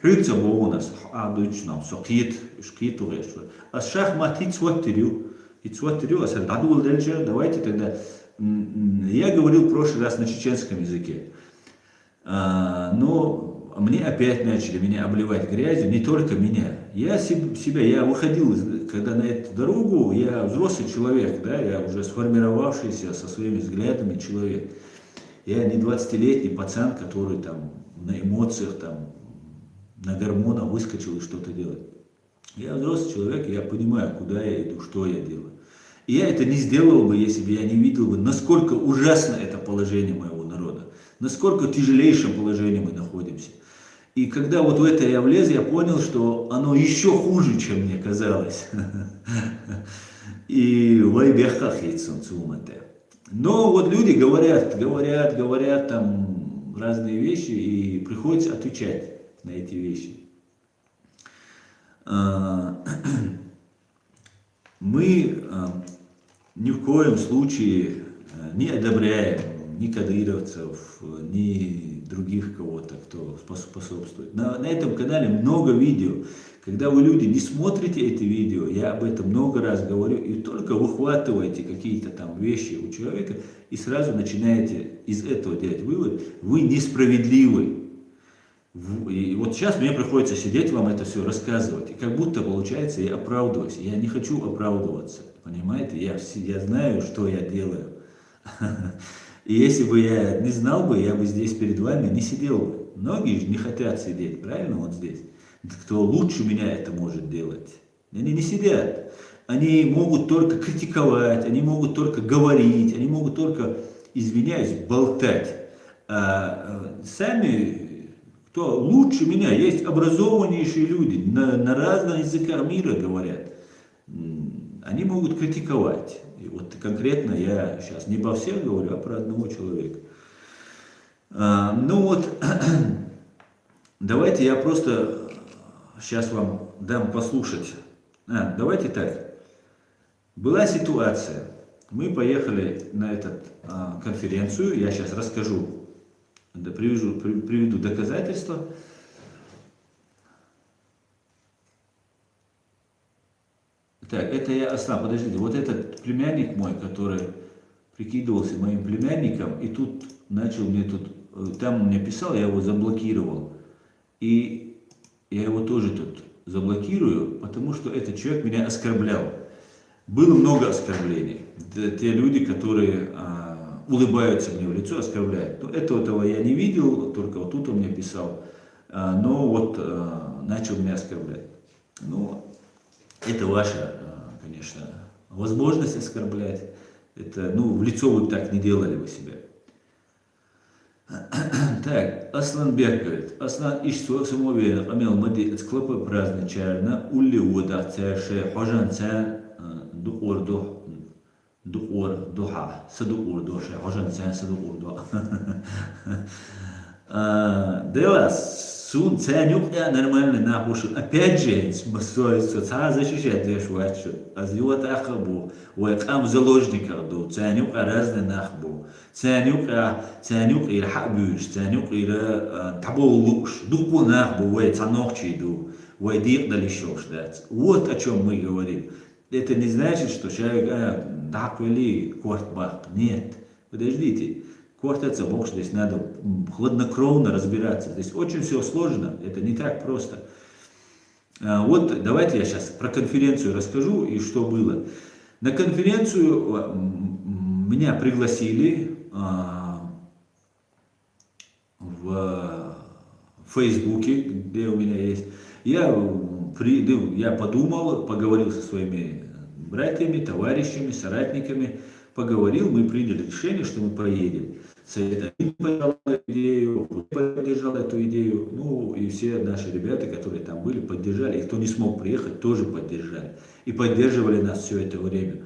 Хюца бо у нас адучнам сокит шкит уреш. А шахматит сватирю и сватирю аса дадул дельче давайте тогда я говорил в прошлый раз на чеченском языке. Но мне опять начали меня обливать грязью, не только меня. Я выходил, когда на эту дорогу, я взрослый человек, да, я уже сформировавшийся со своими взглядами человек. Я не 20-летний пацан, который там на эмоциях, там, на гормонах выскочил и что-то делает. Я взрослый человек, я понимаю, куда я иду, что я делаю. И я это не сделал бы, если бы я не видел бы, насколько ужасно это положение моего народа, насколько в тяжелейшем положении мы находимся. И когда вот в это я влез, я понял, что оно еще хуже, чем мне казалось. И но вот люди говорят там разные вещи, и приходится отвечать на эти вещи. Мы ни в коем случае не одобряем ни кадыровцев, ни других кого-то, кто способствует. На этом канале много видео. Когда вы, люди, не смотрите эти видео, я об этом много раз говорю, и только выхватываете какие-то там вещи у человека, и сразу начинаете из этого делать вывод, вы несправедливы. И вот сейчас мне приходится сидеть, вам это все рассказывать, и как будто, получается, я оправдываюсь. Я не хочу оправдываться, понимаете? Я знаю, что я делаю. И если бы я не знал бы, я бы здесь перед вами не сидел бы. Многие же не хотят сидеть, правильно, вот здесь. Кто лучше меня это может делать. Они не сидят. Они могут только критиковать, они могут только говорить, они могут только, извиняюсь, болтать. А сами, кто лучше меня, есть образованнейшие люди, на разных языках мира говорят. Они могут критиковать. И вот конкретно я сейчас не обо всех говорю, а про одного человека. Ну вот, давайте я просто сейчас вам дам послушать. Давайте так. Была ситуация. Мы поехали на эту конференцию. Я сейчас расскажу, приведу доказательства. Так, это я, Аслан, подождите, вот этот племянник мой, который прикидывался моим племянником, и тут начал мне там мне писал, я его заблокировал. И я его тоже тут заблокирую, потому что этот человек меня оскорблял. Было много оскорблений. Те люди, которые улыбаются мне в лицо, оскорбляют. Но этого я не видел, только вот тут он мне писал. Но вот начал меня оскорблять. Ну, это ваша, конечно, возможность оскорблять. Это, в лицо вы так не делали вы себя. Так, Асланбек говорит, Аслан ишсу самоуверен, амел мади склопы праздничарна, улли вода цеше, хожан цен, дуор духа, садуор душе, хожан цен, садуор духа. Делас, сун ценюк, я нормально нахушу. Опять же, соца защищать дешь вачу. Азиот ахабу, уэкам заложниках ду, ценюк разный нахбу. Ценюк и хабюш, ценюк и таболуш, дупу нахбу, уэ цанохчи ду, уэ дик далишош дать. Вот о чем мы говорим. Это не значит, что человек, даквели, квартбах. Нет, подождите. Квартеться Бог, здесь надо хладнокровно разбираться. Здесь очень все сложно, это не так просто. Вот давайте я сейчас про конференцию расскажу и что было. На конференцию меня пригласили в Фейсбуке, где у меня есть. Я подумал, поговорил со своими братьями, товарищами, соратниками. Поговорил, мы приняли решение, что мы проедем. Совет поддержал эту идею, и все наши ребята, которые там были, поддержали. И кто не смог приехать, тоже поддержали. И поддерживали нас все это время.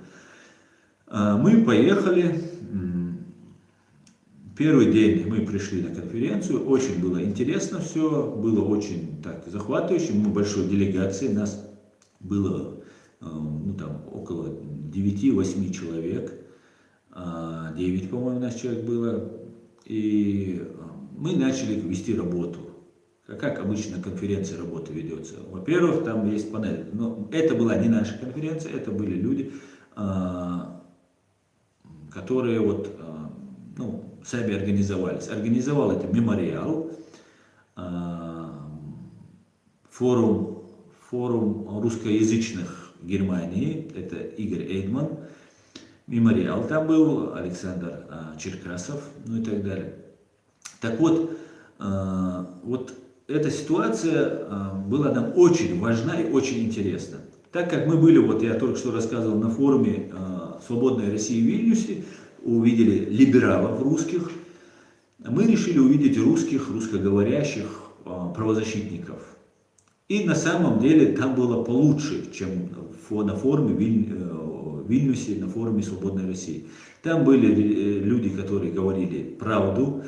Мы поехали. Первый день мы пришли на конференцию, очень было интересно все, было очень так захватывающе, мы большой делегацией, нас было ну, там, около 9-8 человек, 9, по-моему, нас человек было, и мы начали вести работу. Как обычно конференция работы ведется. Во-первых, там есть панель, но это была не наша конференция, это были люди, которые вот, ну, сами организовались. Организовал это мемориал, форум русскоязычных Германии, это Игорь Эйдман, мемориал там был, Александр Черкасов, ну и так далее. Так вот, вот эта ситуация была нам очень важна и очень интересна. Так как мы были, вот я только что рассказывал, на форуме «Свободной России» в Вильнюсе, увидели либералов русских, мы решили увидеть русских, русскоговорящих правозащитников. И на самом деле там было получше, чем на форуме в Вильнюсе, на форуме «Свободной России». Там были люди, которые говорили правду,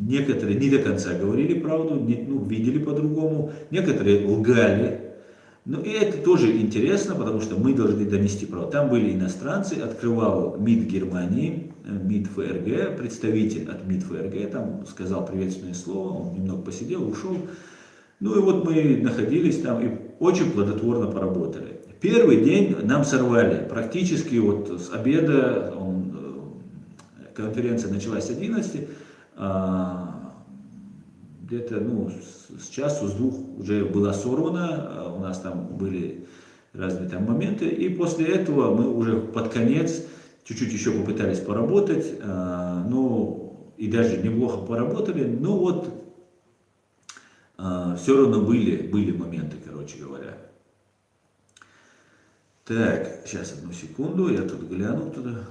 некоторые не до конца говорили правду, ну, видели по-другому, некоторые лгали. Ну и это тоже интересно, потому что мы должны донести правду. Там были иностранцы, открывал МИД Германии, МИД ФРГ, представитель от МИД ФРГ, там сказал приветственное слово, он немного посидел, ушел. Ну и вот мы находились там и очень плодотворно поработали. Первый день нам сорвали, практически вот с обеда, конференция началась с 11, где-то, ну, с часу, с двух уже была сорвана, у нас там были разные там моменты, и после этого мы уже под конец чуть-чуть еще попытались поработать, ну, и даже неплохо поработали, но вот все равно были моменты, короче говоря. Так, сейчас одну секунду, я тут гляну туда.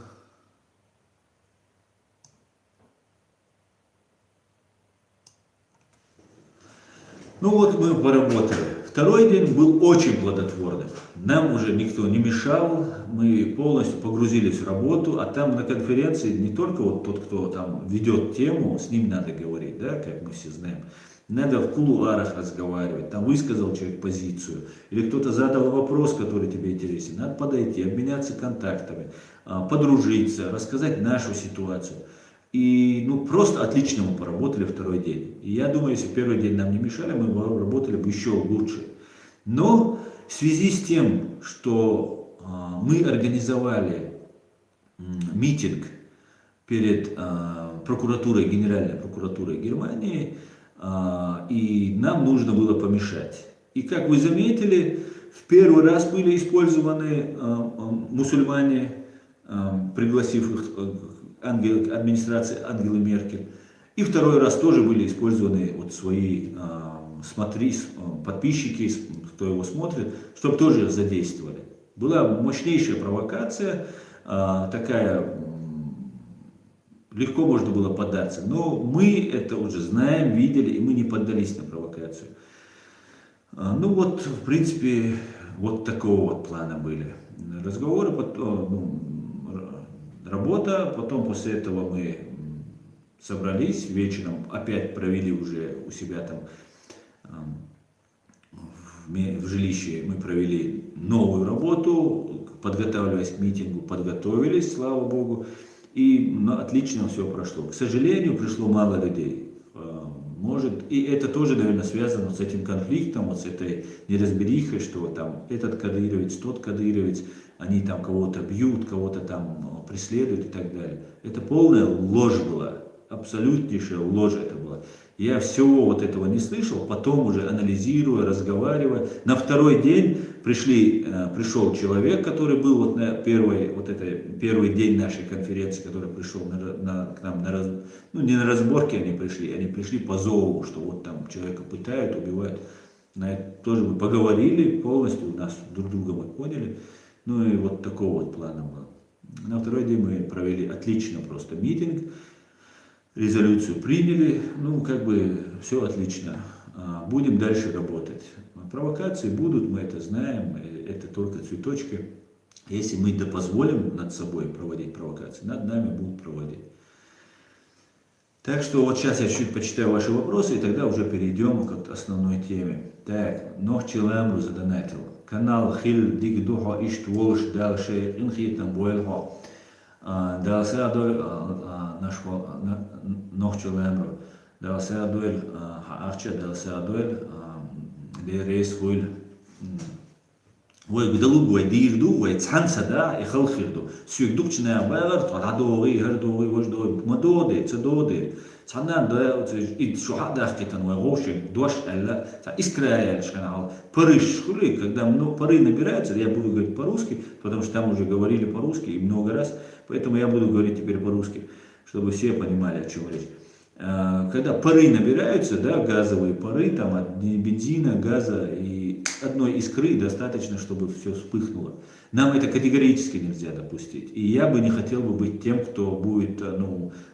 Ну вот мы поработали. Второй день был очень плодотворным. Нам уже никто не мешал, мы полностью погрузились в работу, а там на конференции не только вот тот, кто там ведет тему, с ним надо говорить, да, как мы все знаем. Надо в кулуарах разговаривать, там высказал человек позицию, или кто-то задал вопрос, который тебе интересен, надо подойти, обменяться контактами, подружиться, рассказать нашу ситуацию. И ну, просто отлично мы поработали второй день. И я думаю, если первый день нам не мешали, мы работали бы еще лучше. Но в связи с тем, что мы организовали митинг перед прокуратурой, Генеральной прокуратурой Германии, и нам нужно было помешать. И как вы заметили, в первый раз были использованы мусульмане, пригласив их администрации Ангелы Меркель. И второй раз тоже были использованы вот свои подписчики, кто его смотрит, чтобы тоже задействовали. Была мощнейшая провокация, такая, легко можно было поддаться. Но мы это уже знаем, видели, и мы не поддались на провокацию. Ну вот, в принципе, вот такого вот плана были разговоры, работа, потом после этого мы собрались, вечером опять провели уже у себя там в жилище, мы провели новую работу, подготавливаясь к митингу, подготовились, слава Богу, и отлично все прошло. К сожалению, пришло мало людей. Может, и это тоже, наверное, связано с этим конфликтом, вот с этой неразберихой, что там этот кадыровец, тот кадыровец, они там кого-то бьют, кого-то там преследуют и так далее. Это полная ложь была, абсолютнейшая ложь это была. Я всего вот этого не слышал, потом уже анализируя, разговаривая. На второй день пришел человек, который был вот на первый день нашей конференции, который пришел к нам, ну не на разборки они пришли по зову, что вот там человека пытают, убивают. На это тоже мы поговорили полностью, нас друг друга мы поняли. Ну и вот такого вот плана было. На второй день мы провели отлично просто митинг, резолюцию приняли, ну как бы все отлично. Будем дальше работать. Провокации будут, мы это знаем, это только цветочки. Если мы позволим над собой проводить провокации, над нами будут проводить. Так что вот сейчас я чуть почитаю ваши вопросы, и тогда уже перейдем к основной теме. Так, Нохчилэмру задонатил. Канал Хил Дигдухо Иштволш дальше Инхитам Бойлхо. Далсеадой нашего Нохчилэмру. Далсеадой Хаарча, Далсеадой Лерейс Хуйль. ويقدلوا ويديردوا ويتحنسدا يخلخردوا سيقدوكشنا باغر تعدوغي هردوغي وجدوغي مدودي تدودي تحنا دا إد شو حدا حكيتن وغوشي دوش ألا искрая шканал париж хули когда много пары набираются я буду говорить по-русски потому что там уже говорили по-русски и много раз поэтому я буду говорить теперь по-русски чтобы все понимали о чем речь. Когда пары набираются, да, газовые пары, там от бензина, газа и одной искры достаточно, чтобы все вспыхнуло. Нам это категорически нельзя допустить. И я бы не хотел бы быть тем, кто будет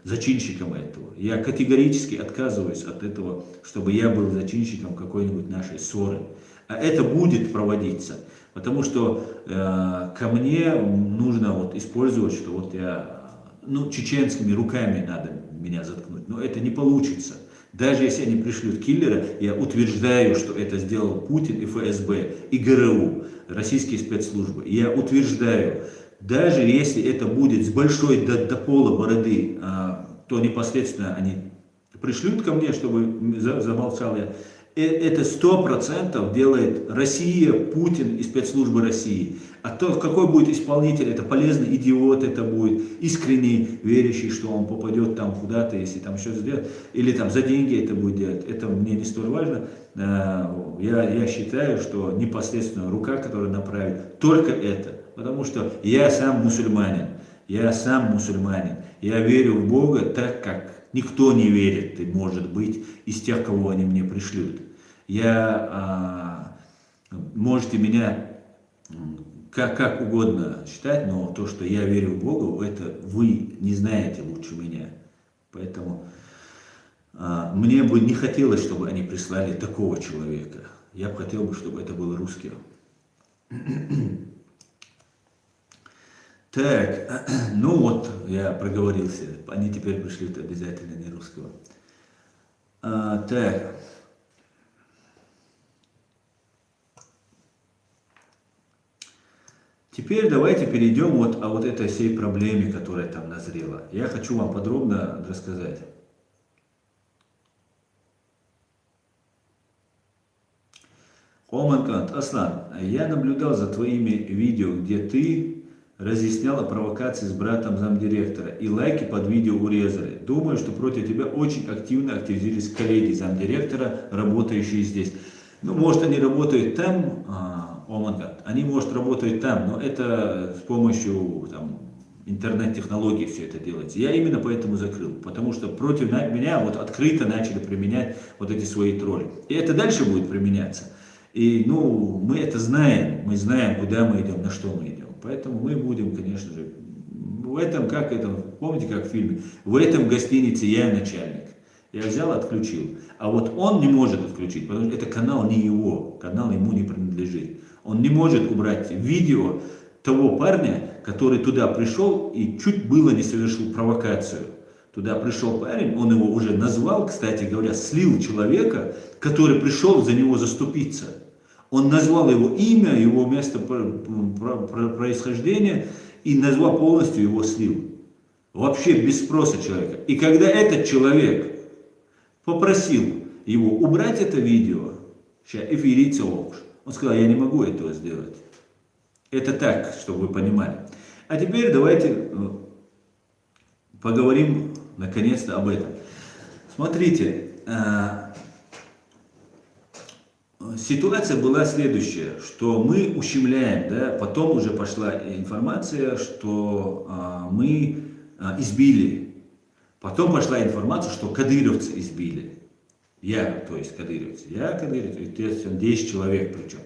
зачинщиком этого. Я категорически отказываюсь от этого, чтобы я был зачинщиком какой-нибудь нашей ссоры. А это будет проводиться. Потому что ко мне нужно вот использовать, что вот я, чеченскими руками надо меня заткнуть. Но это не получится. Даже если они пришлют киллера, я утверждаю, что это сделал Путин и ФСБ, и ГРУ, российские спецслужбы. Я утверждаю, даже если это будет с большой до пола бороды, то непосредственно они пришлют ко мне, чтобы замолчал я. Это 100% делает Россия, Путин и спецслужбы России. А то, какой будет исполнитель, это полезный идиот, это будет искренний, верящий, что он попадет там куда-то, если там что-то сделать, или там за деньги это будет делать. Это мне не столь важно. Я считаю, что непосредственно рука, которая направит, только это. Потому что я сам мусульманин. Я верю в Бога так, как никто не верит, может быть, из тех, кого они мне пришлют. Можете меня как угодно считать, но то, что я верю в Бога, это вы не знаете лучше меня. Поэтому мне бы не хотелось, чтобы они прислали такого человека. Я бы хотел, чтобы это был русский. Так, я проговорился. Они теперь пришлют обязательно не русского. Так. Теперь давайте перейдем вот этой всей проблеме, которая там назрела. Я хочу вам подробно рассказать. Оманкант, Аслан, я наблюдал за твоими видео, где ты разъяснял о провокации с братом замдиректора, и лайки под видео урезали. Думаю, что против тебя очень активно активизировались коллеги замдиректора, работающие здесь. Может, они работают там, они, может, работают там, но это с помощью интернет-технологий все это делается. Я именно поэтому закрыл, потому что против меня открыто начали применять эти свои тролли. И это дальше будет применяться. И, мы это знаем, мы знаем, куда мы идем, на что мы идем. Поэтому мы будем, конечно же, помните, как в фильме, в этом гостинице я начальник. Я взял, отключил. А он не может отключить, потому что это канал не его, канал ему не принадлежит. Он не может убрать видео того парня, который туда пришел и чуть было не совершил провокацию. Туда пришел парень, он его уже назвал, кстати говоря, слил человека, который пришел за него заступиться. Он назвал его имя, его место происхождения и назвал полностью его слил. Вообще без спроса человека. И когда этот человек попросил его убрать это видео, он сказал, я не могу этого сделать. Это так, чтобы вы понимали. А теперь давайте поговорим наконец-то об этом. Смотрите, ситуация была следующая, что мы ущемляем, да, потом уже пошла информация, что мы избили. Потом пошла информация, что кадыровцы избили. Кадыровец, естественно, 10 человек причем.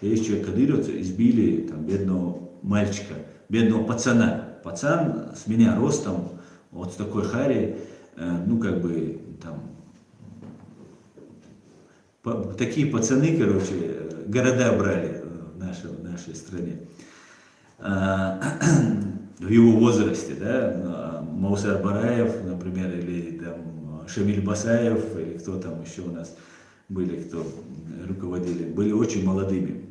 10 человек кадыровцы избили бедного мальчика, бедного пацана. Пацан с меня ростом, с такой харей, такие пацаны, города брали в нашей стране. в его возрасте, да, Маусар Бараев, например, или там Шамиль Басаев, или кто там еще у нас были, кто руководили, были очень молодыми.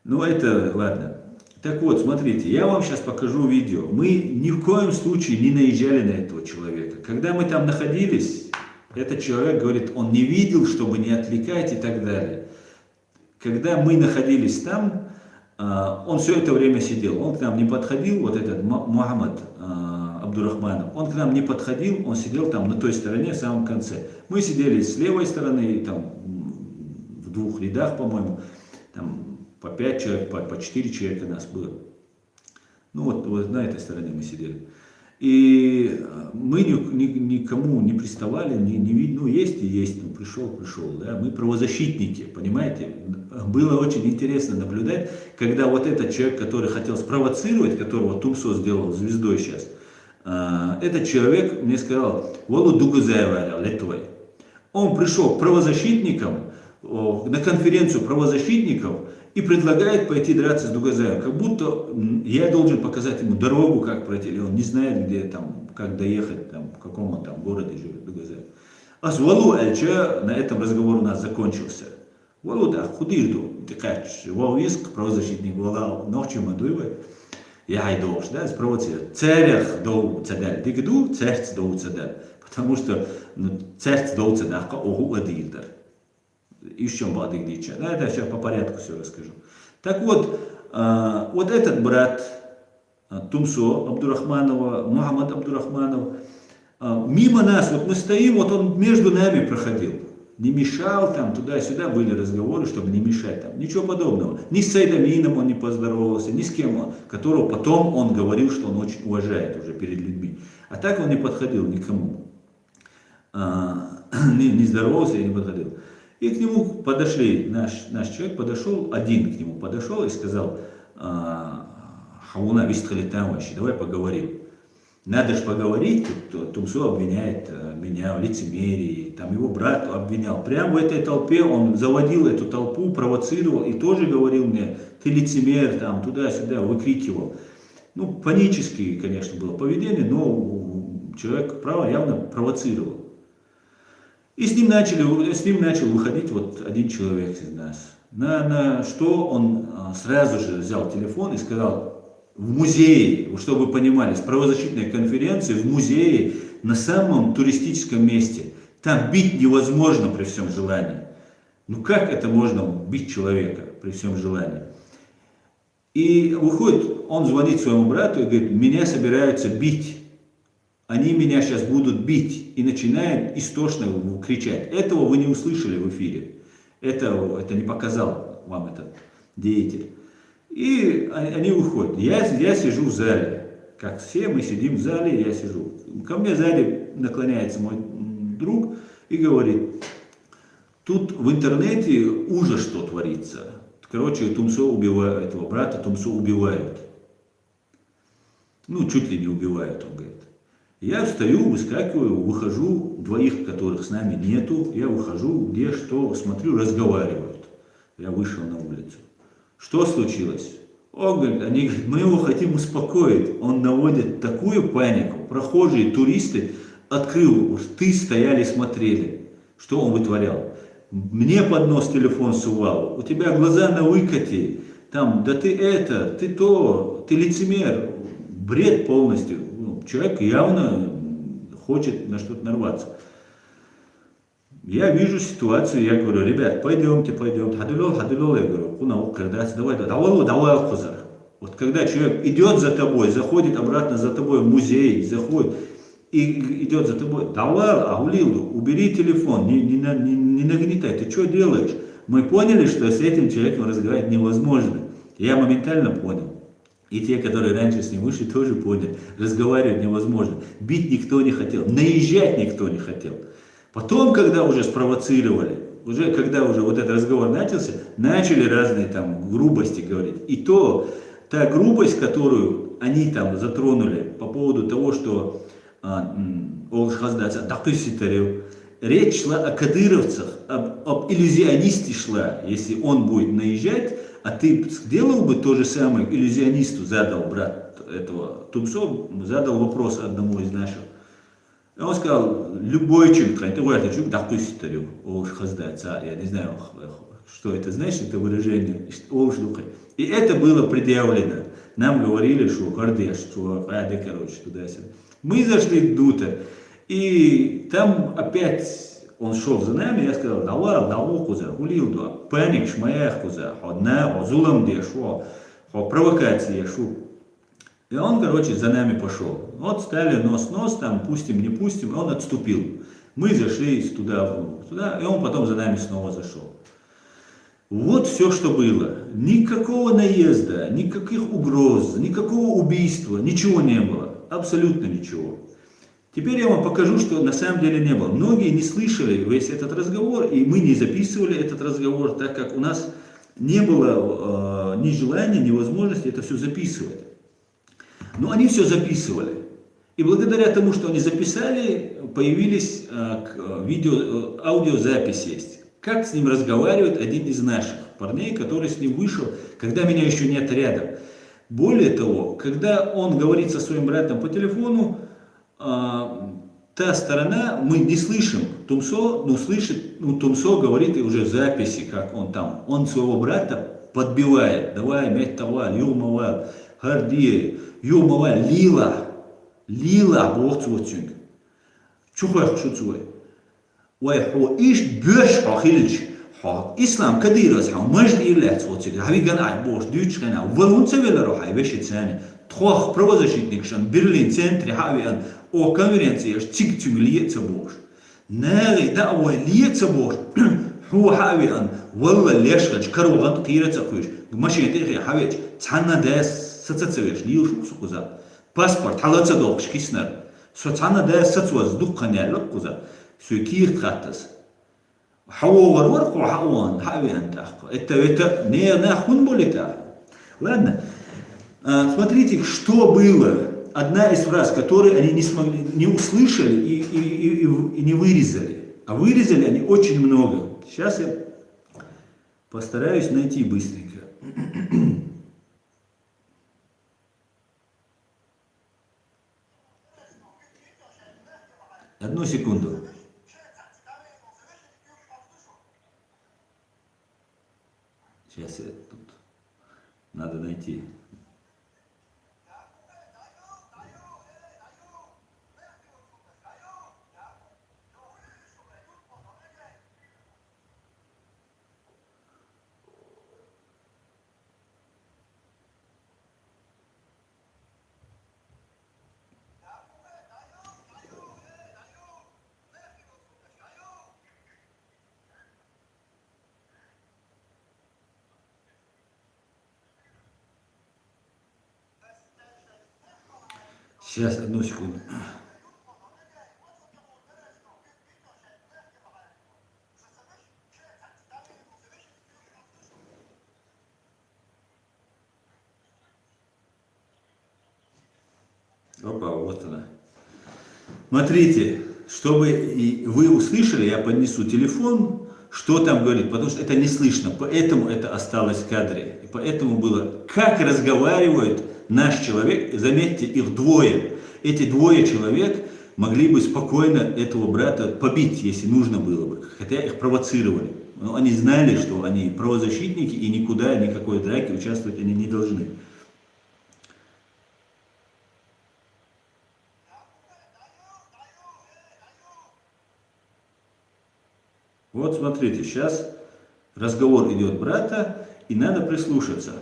Ну это ладно. Так вот, смотрите, я вам сейчас покажу видео. Мы ни в коем случае не наезжали на этого человека. Когда мы там находились, этот человек говорит, он не видел, чтобы не отвлекать и так далее. Когда мы находились там, он все это время сидел. Он к нам не подходил, вот этот Мухаммад Абдурахманов, он к нам не подходил, он сидел там на той стороне, в самом конце. Мы сидели с левой стороны, там в двух рядах, по-моему, там по 5 человек, по 4 человека нас было. Ну вот на этой стороне мы сидели. И мы никому не приставали, ну есть и есть, ну пришел, да, мы правозащитники, понимаете. Было очень интересно наблюдать, когда вот этот человек, который хотел спровоцировать, которого Тумсо сделал звездой сейчас, этот человек мне сказал, Волу Дугузаева, Летвой. Он пришел к правозащитникам, на конференцию правозащитников, и предлагает пойти драться с Дугазаевым, как будто я должен показать ему дорогу, как пройти, или он не знает, где там, как доехать, там, в каком он там городе живет, Дугазаев. А с Валу Альча на этом разговор у нас закончился. Валу, да, худижду, ты кажешь, Валуиск, правозащитник, Валау, ночью мадуевой, я айдош, да, спровоцировать. Царях доу цадаль, ты гду, царц доу цадаль, потому что царц доу цадаль, огу адильдар. И в чем бадык дича. Да, это сейчас по порядку все расскажу. Так вот, вот этот брат Тумсо Абдурахманова, Мухаммад Абдурахманов, мимо нас, вот мы стоим, вот он между нами проходил. Не мешал там, туда-сюда были разговоры, чтобы не мешать там. Ничего подобного. Ни с Сайдамином он не поздоровался, ни с кем, которого потом он говорил, что он очень уважает уже перед людьми. А так он не подходил никому. Не здоровался и не подходил. И к нему подошли, наш человек подошел, один к нему подошел и сказал, Хауна Вистхалитамович, давай поговорим. Надо же поговорить, Тумсо обвиняет меня в лицемерии, там его брат обвинял. Прямо в этой толпе он заводил эту толпу, провоцировал и тоже говорил мне, ты лицемер, там туда-сюда, выкрикивал. Ну, паническое, конечно, было поведение, но человек, право, явно провоцировал. И с ним начал выходить вот один человек из нас. На что он сразу же взял телефон и сказал, в музее, чтобы вы понимали, с правозащитной конференции в музее на самом туристическом месте. Там бить невозможно при всем желании. Ну как это можно бить человека при всем желании? И выходит, он звонит своему брату и говорит, меня собираются бить. Они меня сейчас будут бить. И начинает истошно кричать. Этого вы не услышали в эфире. Это не показал вам этот деятель. И они уходят. Я сижу в зале. Как все, мы сидим в зале, я сижу. Ко мне сзади наклоняется мой друг и говорит, тут в интернете ужас, что творится. Короче, Тумсо убивают, этого брата Тумсо убивают. Ну, чуть ли не убивают, он говорит. Я встаю, выскакиваю, выхожу, двоих, которых с нами нету, я выхожу, где что, смотрю, разговаривают. Я вышел на улицу. Что случилось? Он говорит, они говорят, мы его хотим успокоить. Он наводит такую панику. Прохожие, туристы, открыл, рты стояли, смотрели, что он вытворял. Мне под нос телефон сувал, у тебя глаза на выкате, там, да ты это, ты то, ты лицемер. Бред полностью. Человек явно хочет на что-то нарваться. Я вижу ситуацию, я говорю, ребят, пойдемте. Хадилол, я говорю, давай, хузар. Вот когда человек идет за тобой, заходит обратно за тобой в музей, заходит и идет за тобой, давай, аулилу, убери телефон, не нагнетай, ты что делаешь? Мы поняли, что с этим человеком разговаривать невозможно. Я моментально понял. И те, которые раньше с ним вышли, тоже поняли. Разговаривать невозможно. Бить никто не хотел, наезжать никто не хотел. Потом, когда уже спровоцировали, когда уже вот этот разговор начался, начали разные там грубости говорить. И та грубость, которую они там затронули по поводу того, что речь шла о кадыровцах, об иллюзионисте шла, если он будет наезжать, а ты сделал бы то же самое, иллюзионисту задал брат этого Тумсо, задал вопрос одному из наших. И он сказал, любой человек, ты говоришь, что такой историю, я не знаю, что это значит, это выражение, и это было предъявлено. Нам говорили, что гордеш, что короче, туда-сюда. Мы зашли в Дута, и там опять он шел за нами, я сказал, давай, куза, улил, да, паник, шмаях, куза, одна, зулам, дешу, провокация, шу. И он, короче, за нами пошел. Вот стали нос-нос, там, пустим, не пустим, и он отступил. Мы зашли туда, и он потом за нами снова зашел. Вот все, что было. Никакого наезда, никаких угроз, никакого убийства, ничего не было. Абсолютно ничего. Теперь я вам покажу, что на самом деле не было. Многие не слышали весь этот разговор, и мы не записывали этот разговор, так как у нас не было ни желания, ни возможности это все записывать. Но они все записывали. И благодаря тому, что они записали, появились аудиозапись есть. Как с ним разговаривает один из наших парней, который с ним вышел, когда меня еще нет рядом. Более того, когда он говорит со своим братом по телефону, та сторона, мы не слышим Тумсо, но слышит, Тумсо говорит и уже в записи, как он там. Он своего брата подбивает. Давай, меттава, юмава, хардие, юмава, лила, бохцвоцинг. Чухай, шуцуй. وهو إيش بيش حاخيلش حا إسلام كديرس حا مجد إله تصوتك هبي جنا عبوش ديوتش جنا ولون سويلا روح هاي بيش تساني تخوخ بروزاشيت نكشان برلين سنتري هاوي أن أو كونفرنسيش تيجي تجليه تبوش ناغي دعوة ليه تبوش هو هاوي أن والله ليش خش كرو غنط قيرة تقويش ماشي تيجي هاويش تحنا داس ستسويش ليه شو سقوزا باسبورت حلا تصدقش كيسنر سو تحنا داس ستسوز دقني على قوزا سوكير تخطس حو ورق وحوان حاوي أنت это не нахун болита. Ладно. Смотрите, что было. Одна из фраз, которые они не смогли, не услышали и не вырезали. А вырезали они очень много. Сейчас я постараюсь найти быстренько. Одну секунду. Сейчас я тут надо найти. Сейчас, одну секунду. Опа, вот она. Смотрите, чтобы и вы услышали, я поднесу телефон, что там говорит, потому что это не слышно, поэтому это осталось в кадре. И поэтому было, как разговаривают наш человек, заметьте, их двое. Эти двое человек могли бы спокойно этого брата побить, если нужно было бы, хотя их провоцировали. Но они знали, что они правозащитники и никуда, никакой драки участвовать они не должны. Вот смотрите, сейчас разговор идет брата, и надо прислушаться.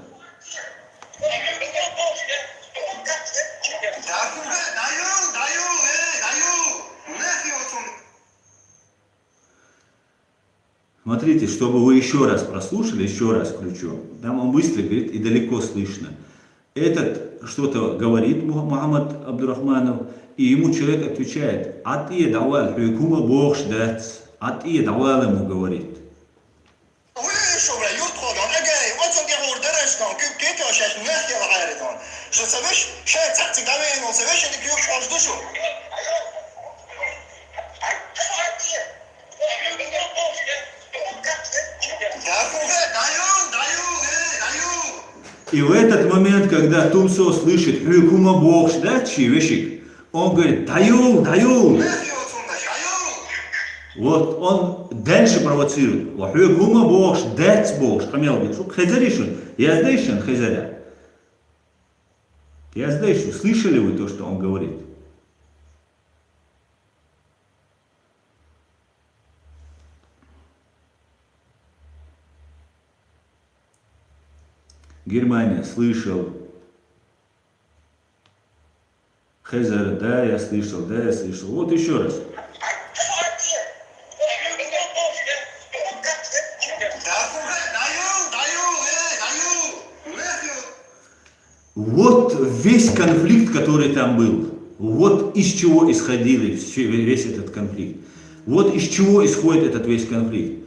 Смотрите, чтобы вы еще раз прослушали, еще раз включу. Там он быстро говорит и далеко слышно. Этот что-то говорит, Мухаммад Абдурахманов, и ему человек отвечает, а ты давал, хюкума бог ждать, а ты давал ему говорит. И в этот момент, когда Тумсо слышит «Хюкума бокш», да, чивешик, он говорит «Даюл, даюл». Вот он дальше провоцирует. «Хюкума бокш, дэц бокш». Хамел говорит, что хезаришун, яздейшун хезаря. Яздейшун, слышали вы то, что он говорит? Германия, слышал. Хезер, да, я слышал, да, я слышал. Вот еще раз. Вот весь конфликт, который там был. Вот из чего исходил весь этот конфликт. Вот из чего исходит этот весь конфликт.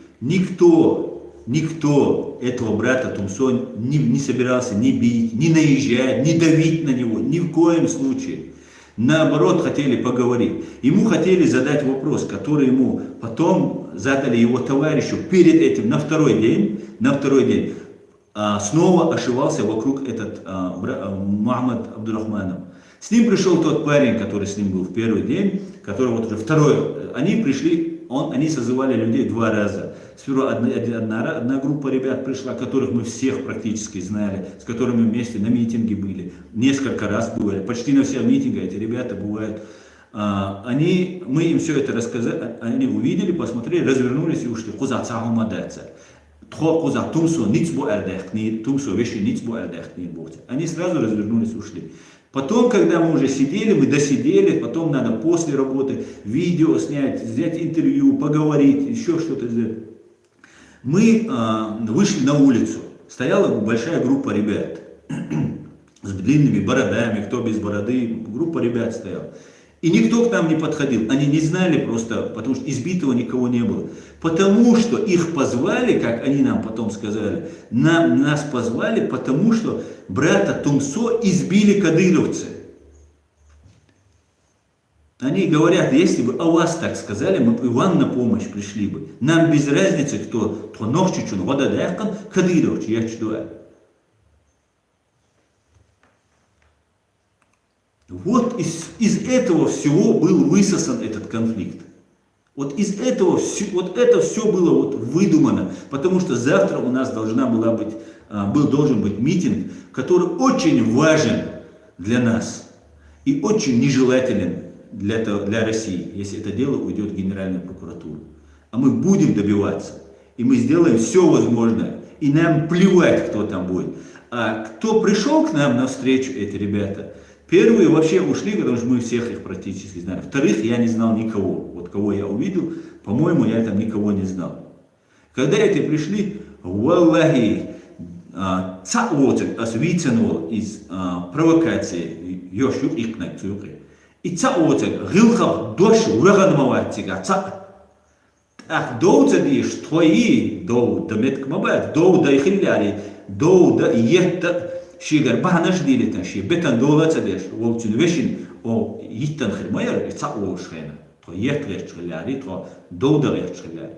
Никто этого брата Тумсо не собирался ни бить, ни наезжать, ни давить на него, ни в коем случае. Наоборот, хотели поговорить. Ему хотели задать вопрос, который ему потом задали его товарищу перед этим, на второй день, снова ошивался вокруг этот Мухаммад Абдурахманов. С ним пришел тот парень, который с ним был в первый день, который вот уже второй. Они пришли, они созывали людей 2 раза. Сперва одна группа ребят пришла, которых мы всех практически знали, с которыми вместе на митинге были. Несколько раз бывали. Почти на всех митингах эти ребята бывают. Мы им все это рассказали, они увидели, посмотрели, развернулись и ушли. Они сразу развернулись и ушли. Потом, когда мы уже сидели, мы досидели, потом надо после работы видео снять, взять интервью, поговорить, еще что-то сделать. Мы вышли на улицу, стояла большая группа ребят с длинными бородами, кто без бороды, группа ребят стояла. И никто к нам не подходил, они не знали просто, потому что избитого никого не было. Потому что их позвали, как они нам потом сказали, нас позвали, потому что брата Тумсо избили кадыровцы. Они говорят, если бы о вас так сказали, мы бы вам на помощь пришли бы. Нам без разницы, кто ногчучун, водадайкан, кадыровч, я читаю. Вот из этого всего был высосан этот конфликт. Вот из этого вот это все было вот выдумано, потому что завтра у нас должен быть митинг, который очень важен для нас и очень нежелателен для России, если это дело уйдет в Генеральную прокуратуру. А мы будем добиваться, и мы сделаем все возможное, и нам плевать, кто там будет. А кто пришел к нам навстречу, эти ребята, первые вообще ушли, потому что мы всех их практически знали. Вторых я не знал никого. Вот кого я увидел, по-моему, я там никого не знал. Когда эти пришли, валлахи, освиценул из провокации, йошу икнак цюрки. И цаоцек, гилхав, дош, ураганмаватцика, ах, доуца диш, твои, доу, да меткмабат, доу да ихилляри, доу да иетта, шигар бахнаш дилитан ши бетан долаца деш волцун вешин о иттан хирмайер цао шхена то ет решчляри то доуда решчляри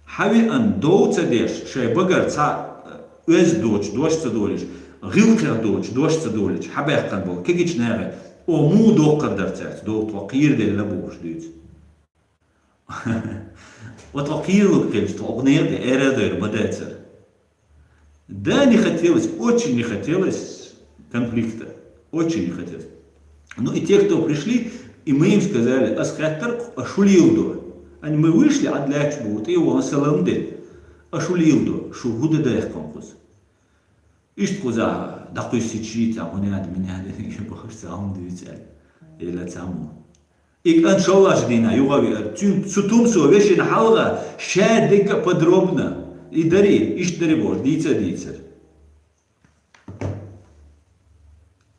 хави ан доуца деш шей багар ца өз дошца долиш гилкер дошца долиш хабахкан бол кегич нага о му доққардарцац до тоқир де лабуш дит вот тоқирлук келч то огнер де эрадер бадацер. Да, очень не хотелось конфликта, очень не хотелось. Ну и те, кто пришли, и мы им сказали, асхаттар ашулилдо. Мы вышли, а для чего? И его асаламды. Ашулилдо, шугуда дайхкампус. Ишт куза, дакуй сичит, а он не надо меня, не бахаш сам двицаль. Или цаму. И аншаллах дина, югави, цутумсо, вещи на халга, шадика подробно. И дари, ищ дари Бож, дицер.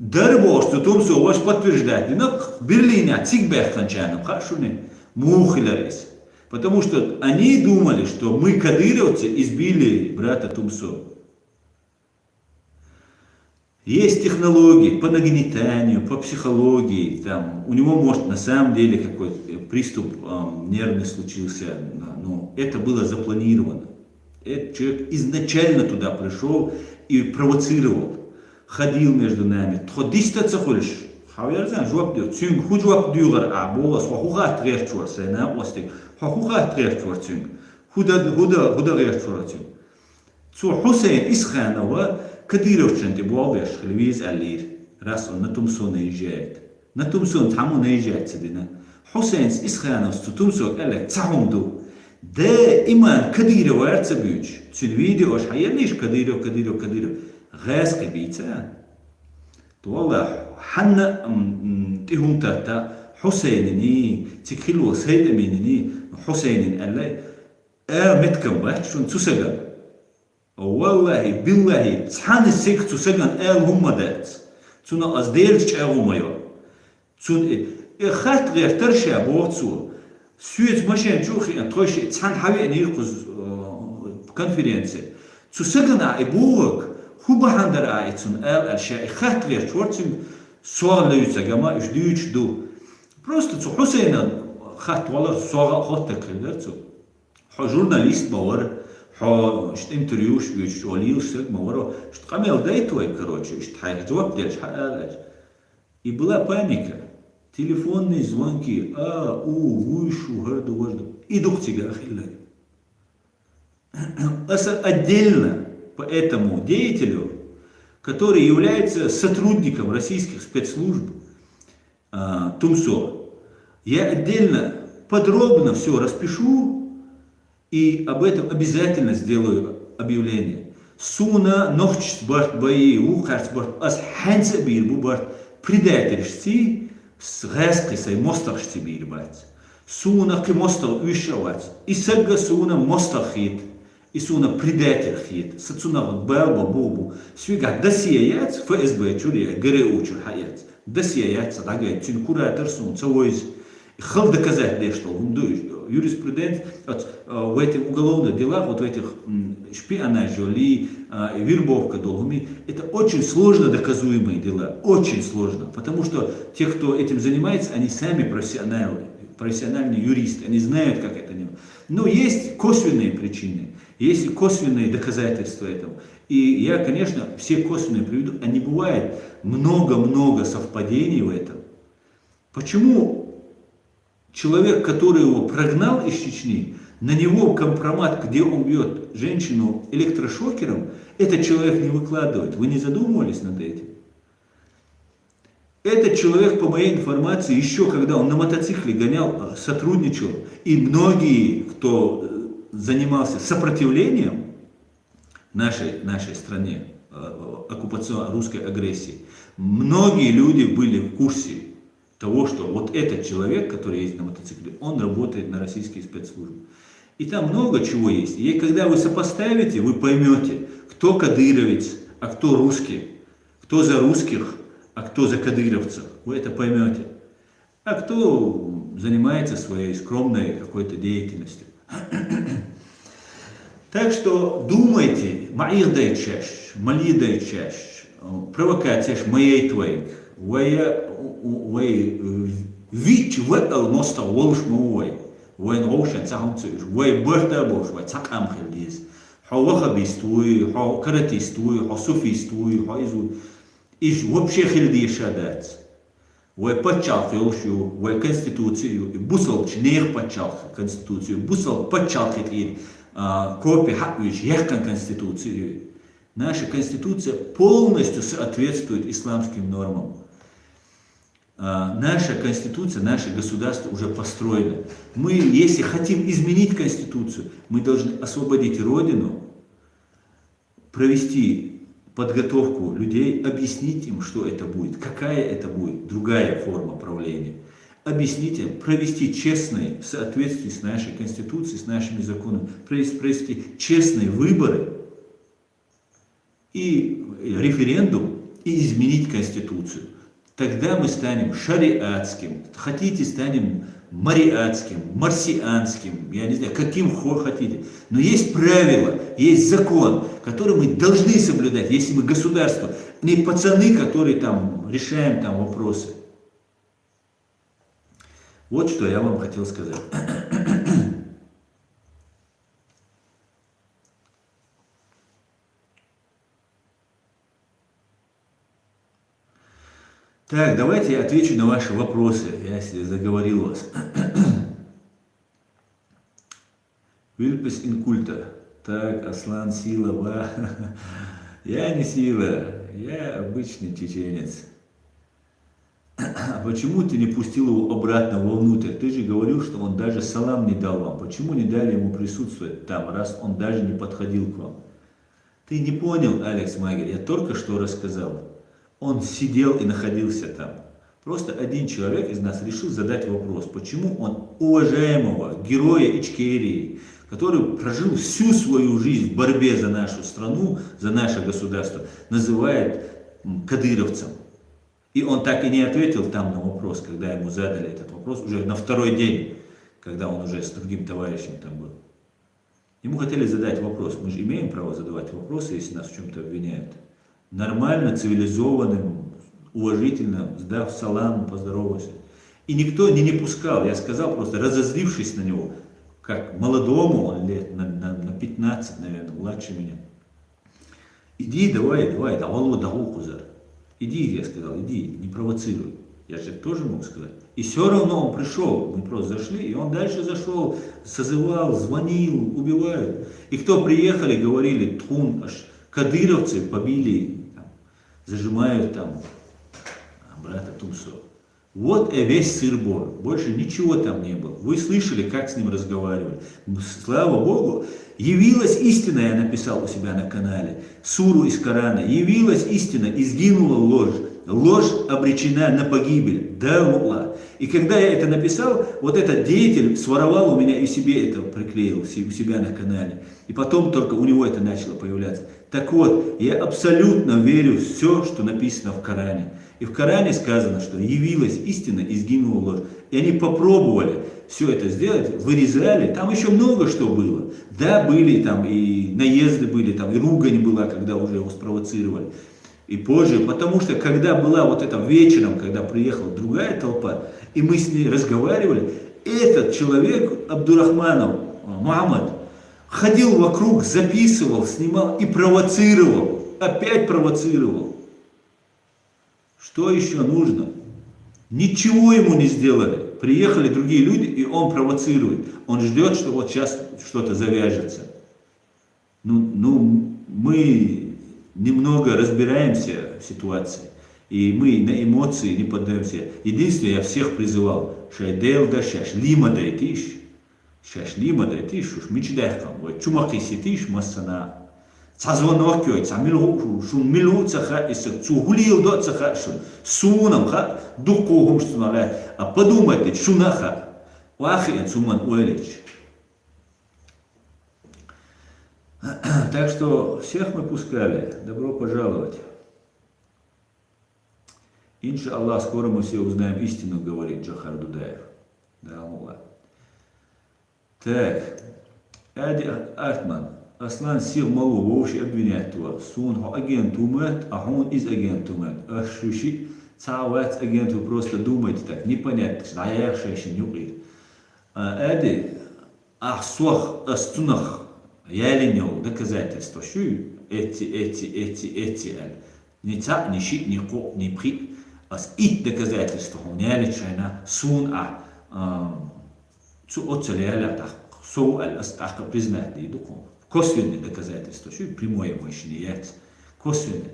Дари Бож, что Тумсо ваш подтверждает. Но в Берлине цигбех канчаном, хашуны, мухиларис. Потому что они думали, что мы, кадыровцы, избили брата Тумсо. Есть технологии по нагнетанию, по психологии. Там, у него, может, на самом деле какой-то приступ нервный случился, но это было запланировано. Этот человек изначально туда пришел и провоцировал. Ходил между нами. Тходистаться хочешь? Хаверзан, жвак дер. Цюнг, ху жвак дюгар, а болас, хахуха трехчуар, сайна остик. Хахуха трехчуар цюнг. Худа трехчуар цюнг. Цу Хусейн Исханова, Кадыровчан ты буалбеш, хлевиз алир. Раз он на Тумсо наезжает. На Тумсо таму наезжает сюда. Хусейн Исханов, с Тумсо, элек, цахумду. دائما كديرة وارتس بيوش تون فيديو اش حيا ليش كديرة غاز قبيتا والله حنا تهم تاتا حسينني تكيلو سيد امينني حسين قال لي متكم واحد شون تسجل والله بالله تحان السيك تسجل هم دات تون ازديرش هم يا تون خات غير ترشا بوتسو سويت ماشين شوخي تخش تحن حبي ان يرقص كونفرنسي تسجلنا ابوك هو بحندر ايتون الاشياء خات غير شورتين سوال ليوتا جما ايش ديوش دو просто цу حسين خات والله سوال خط كلرتو حو журналист باور حو شت انتريوش بيش وليوش سك باور شت قامل دايتوي короче شت حاجه جواب ديش حاجه и была паника. Телефонные звонки, вышу, горду, горду. Иду к тебе, ахилляй. Отдельно по этому деятелю, который является сотрудником российских спецслужб Тумсо, я отдельно подробно все распишу и об этом обязательно сделаю объявление. Суна нохч барт бои, ухарц барт, ас ханца бир барт, предательстве, с гәсқисай мостаршти бирбат. Суна ки мостар ушават. И сага суна мостар хит. И суна предатель хит. Сацуна балба бобу. Свига дасияят ФСБ чурия ГРУ чур хаят. Дасияят садагай цин куратор сун цавойз. Хал доказать лишь что юриспрудент в этих уголовных делах, вот в этих шпионаже или вербовка долгами, это очень сложно доказуемые дела, очень сложно, потому что те, кто этим занимается, они сами профессиональные юристы, они знают, как это делать. Но есть косвенные причины, есть косвенные доказательства этому. И я, конечно, все косвенные приведу, а не бывает много-много совпадений в этом. Почему человек, который его прогнал из Чечни, на него компромат, где он бьет женщину электрошокером, этот человек не выкладывает. Вы не задумывались над этим? Этот человек, по моей информации, еще когда он на мотоцикле гонял, сотрудничал, и многие, кто занимался сопротивлением нашей стране, оккупационной русской агрессии, многие люди были в курсе того, что вот этот человек, который ездит на мотоцикле, он работает на российские спецслужбы. И там много чего есть. И когда вы сопоставите, вы поймете, кто кадыровец, а кто русский, кто за русских, а кто за кадыровцев. Вы это поймете. А кто занимается своей скромной какой-то деятельностью. Так что думайте, маир дай чаш, мали дай чаш, провокация моей твоей. Вич вээл моста волш мовой, вэн роушен цахамцуш, вэй бэрта бош, вэй цакам хилдиз, хо вахабистуй, хо каратистуй, хо суфистуй, хо изуй, иш вообще хилдишадат. Вэй пачал хилшу, вэй конституцию, бусал чнех пачал конституцию, бусал пачал хит копи хатвич яхкан конституцию. Наша конституция полностью соответствует исламским нормам. Наша конституция, наше государство уже построено. Мы, если хотим изменить конституцию, мы должны освободить Родину, провести подготовку людей, объяснить им, что это будет, какая это будет, другая форма правления. Объяснить им, провести честные, в соответствии с нашей конституцией, с нашими законами, провести честные выборы и референдум и изменить конституцию. Тогда мы станем шариатским, хотите станем мариатским, марсианским, я не знаю, каким хотите. Но есть правила, есть закон, который мы должны соблюдать, если мы государство, не пацаны, которые там решаем там вопросы. Вот что я вам хотел сказать. Так, давайте я отвечу на ваши вопросы, я заговорил вас. Вильпес инкульта. Так, Аслан, сила, ва. Я не сила, я обычный чеченец. А почему ты не пустил его обратно вовнутрь? Ты же говорил, что он даже салам не дал вам. Почему не дали ему присутствовать там, раз он даже не подходил к вам? Ты не понял, Алекс Магер, я только что рассказал. Он сидел и находился там. Просто один человек из нас решил задать вопрос, почему он уважаемого героя Ичкерии, который прожил всю свою жизнь в борьбе за нашу страну, за наше государство, называет кадыровцем. И он так и не ответил там на вопрос, когда ему задали этот вопрос, уже на второй день, когда он уже с другим товарищем там был. Ему хотели задать вопрос, мы же имеем право задавать вопросы, если нас в чем-то обвиняют. Нормально, цивилизованным, уважительно, сдав салам, поздоровался. И никто не пускал, я сказал просто, разозлившись на него, как молодому, он лет на 15, наверное, младше меня. Иди, давай, давай кузар. Иди, я сказал, иди, не провоцируй. Я же тоже мог сказать. И все равно он пришел, мы просто зашли, и он дальше зашел, созывал, звонил, убивают. И кто приехали, говорили, тхун, аж кадыровцы побили, там, зажимают там брата Тумсо. Вот и весь сыр-бор, больше ничего там не было. Вы слышали, как с ним разговаривали. Слава Богу, явилась истина, я написал у себя на канале, суру из Корана. Явилась истина, и сгинула ложь. Ложь обречена на погибель. Да, Аллах. И когда я это написал, вот этот деятель своровал у меня и себе это приклеил, у себя на канале. И потом только у него это начало появляться. Так вот, я абсолютно верю в все, что написано в Коране. И в Коране сказано, что явилась истина и сгинула ложь. И они попробовали все это сделать, вырезали. Там еще много что было. Да, были там и наезды были, там и ругань была, когда уже его спровоцировали. И позже, потому что когда была вот это вечером, когда приехала другая толпа, и мы с ней разговаривали, этот человек, Абдурахманов, Мухаммад, ходил вокруг, записывал, снимал и провоцировал. Опять провоцировал. Что еще нужно? Ничего ему не сделали. Приехали другие люди, и он провоцирует. Он ждет, что вот сейчас что-то завяжется. Мы немного разбираемся в ситуации. И мы на эмоции не поддаемся. Единственное, я всех призывал. Шайдел да шаш лима дайтиш. Шаш лима дайтиш. Уж мечдахкам. Вот чумаки ситиш массана. Цазвонок кёй. Цамилу шун милу цаха исак. Цугулил до цаха шун. Сунам ха. Духу гумштуналай. А подумайте, шунаха. Вахиен суман уэлич. Так что всех мы пускали. Добро пожаловать. Инша Аллах, скоро мы все узнаем истину, говорит Джохар Дудаев. Да, Аллах. Так. Ади Артман. Аслан сил малу вообще обвиняет его. Сун хо агенту мат, а он из агенту мат. Ашуши цават агенту, просто думайте так. Непонятно. А я шаши не убил. Ади ахсуах астунах. Я ленил доказательства. Что эти. Ни ца, ни щит, ни ко, ни при. Аз ит доказательства. Не лечайна сун цу оцелеля так. Соу астаха признать и духом. Косвенные доказательства. Что прямое мощь не яйца. Косвенные.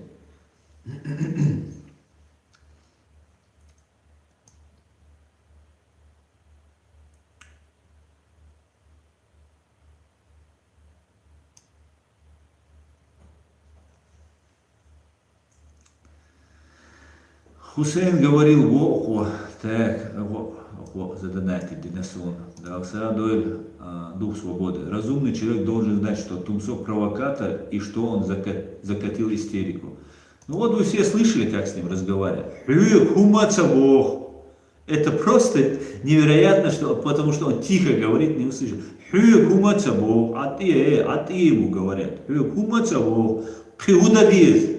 Хусейн говорил Богу, так, задонатить Динасон, да, Дуэль, дух свободы. Разумный человек должен знать, что Тумсо провокатор и что он закатил истерику. Ну вот вы все слышали, как с ним разговаривать. Хумаца Бог. Это просто невероятно, что, потому что он тихо говорит, не услышит. Хю кумацабо, а ты ему говорят. Хю кумацабо, пиудабиз.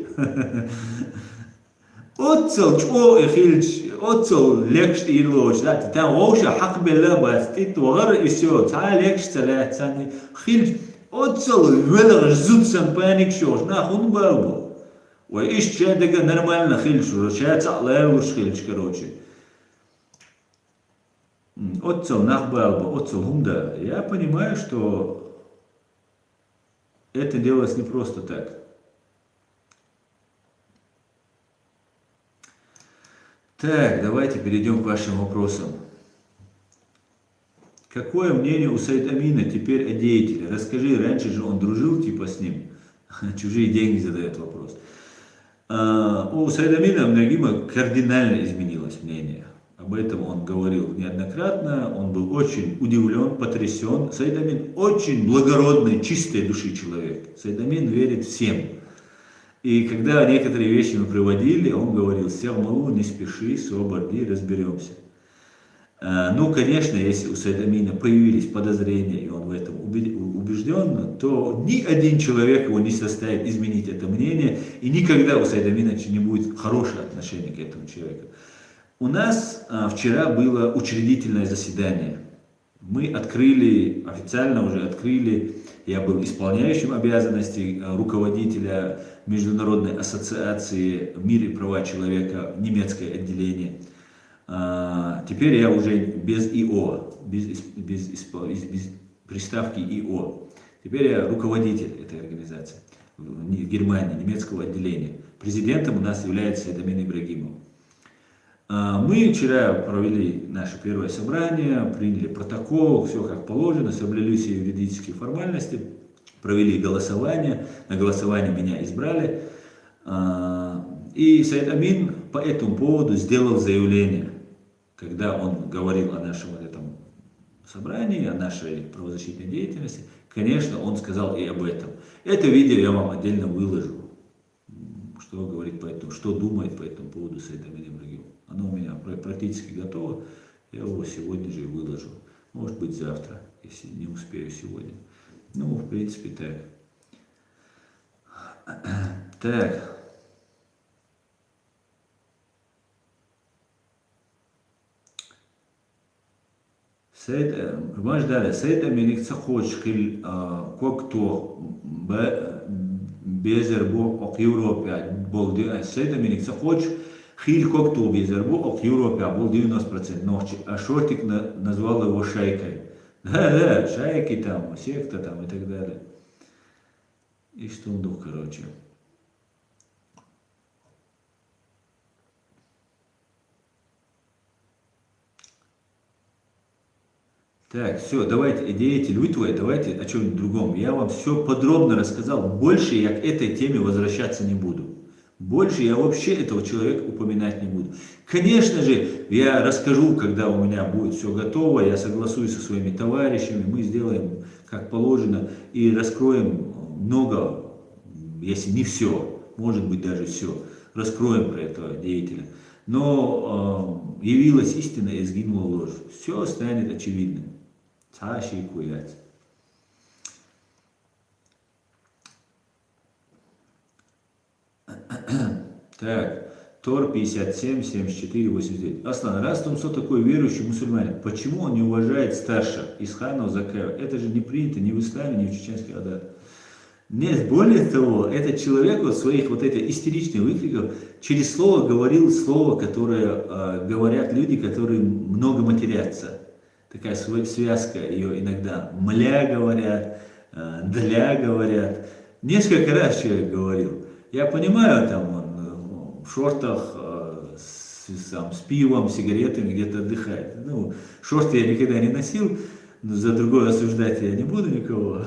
Отцел, чо эхильч, отцел лекш илоч, да, там оша хак белла бас, ты твар и все, та лекш целая, цани, хильч, отцел велер зутсан паник шош, нахуй балбо. Ой, ищ чадега нормально хильч, чая цалая луш хильч, короче. Отцел нахбалбо, отцел хумда. Я понимаю, что это делалось не просто так. Так, давайте перейдем к вашим вопросам. Какое мнение у Саид Амина теперь о деятеле? Расскажи, раньше же он дружил типа с ним. Чужие деньги задает вопрос. У Саида Амина Нагима кардинально изменилось мнение. Об этом он говорил неоднократно. Он был очень удивлен, потрясен. Саид Амин очень благородный, чистой души человек. Саид Амин верит всем. И когда некоторые вещи мы приводили, он говорил: Сявмалу, не спеши, соборди, разберемся. Ну, конечно, если у Саида Амина появились подозрения, и он в этом убежден, то ни один человек его не составит изменить это мнение, и никогда у Саида Амина не будет хорошего отношения к этому человеку. У нас вчера было учредительное заседание. Мы открыли, официально уже открыли, я был исполняющим обязанности руководителя Международной ассоциации «Мир и права человека», немецкое отделение. Теперь я уже без ИО, без приставки ИО. Теперь я руководитель этой организации в Германии, немецкого отделения. Президентом у нас является Дамин Ибрагимов. Мы вчера провели наше первое собрание, приняли протокол, все как положено, соблюли все юридические формальности, провели голосование, на голосование меня избрали. И Саид Амин по этому поводу сделал заявление, когда он говорил о нашем вот этом собрании, о нашей правозащитной деятельности. Конечно, он сказал и об этом. Это видео я вам отдельно выложу, что говорит по этому, что думает по этому поводу Саид Амин Ибрагимов. Оно у меня практически готово, я его сегодня же выложу. Может быть завтра, если не успею сегодня. Ну, в принципе, так. Так. Саид Амин хочет, как-то безербо ок Европе болды. Саид Амин хочет, Хиль как-то безербо ок Европе был 90% ночи, а Шортик назвал его шайкой. Да, шайки там, секта там и так далее. И что он дух, короче. Так, все, давайте, деятель, вы твой, давайте о чем-нибудь другом. Я вам все подробно рассказал. Больше я к этой теме возвращаться не буду. Больше я вообще этого человека упоминать не буду. Конечно же, я расскажу, когда у меня будет все готово, я согласуюсь со своими товарищами, мы сделаем как положено и раскроем много, если не все, может быть даже все, раскроем про этого деятеля. Но явилась истина и сгинула ложь. Все станет очевидным. Цаши и куять. Так, Тор 57, 74, 89. Аслан, раз Тумсо такой верующий мусульманин, почему он не уважает старших из ханов Закаева? Это же не принято ни в исламе, ни в чеченской Адате. Нет, более того, этот человек вот своих вот этих истеричных выкриков через слово говорил слово, которое говорят люди, которые много матерятся. Такая связка ее иногда. Мля говорят, для говорят. Несколько раз человек говорил. Я понимаю, там он в шортах, с пивом, сигаретами где-то отдыхает. Ну, шорты я никогда не носил, но за другое осуждать я не буду никого.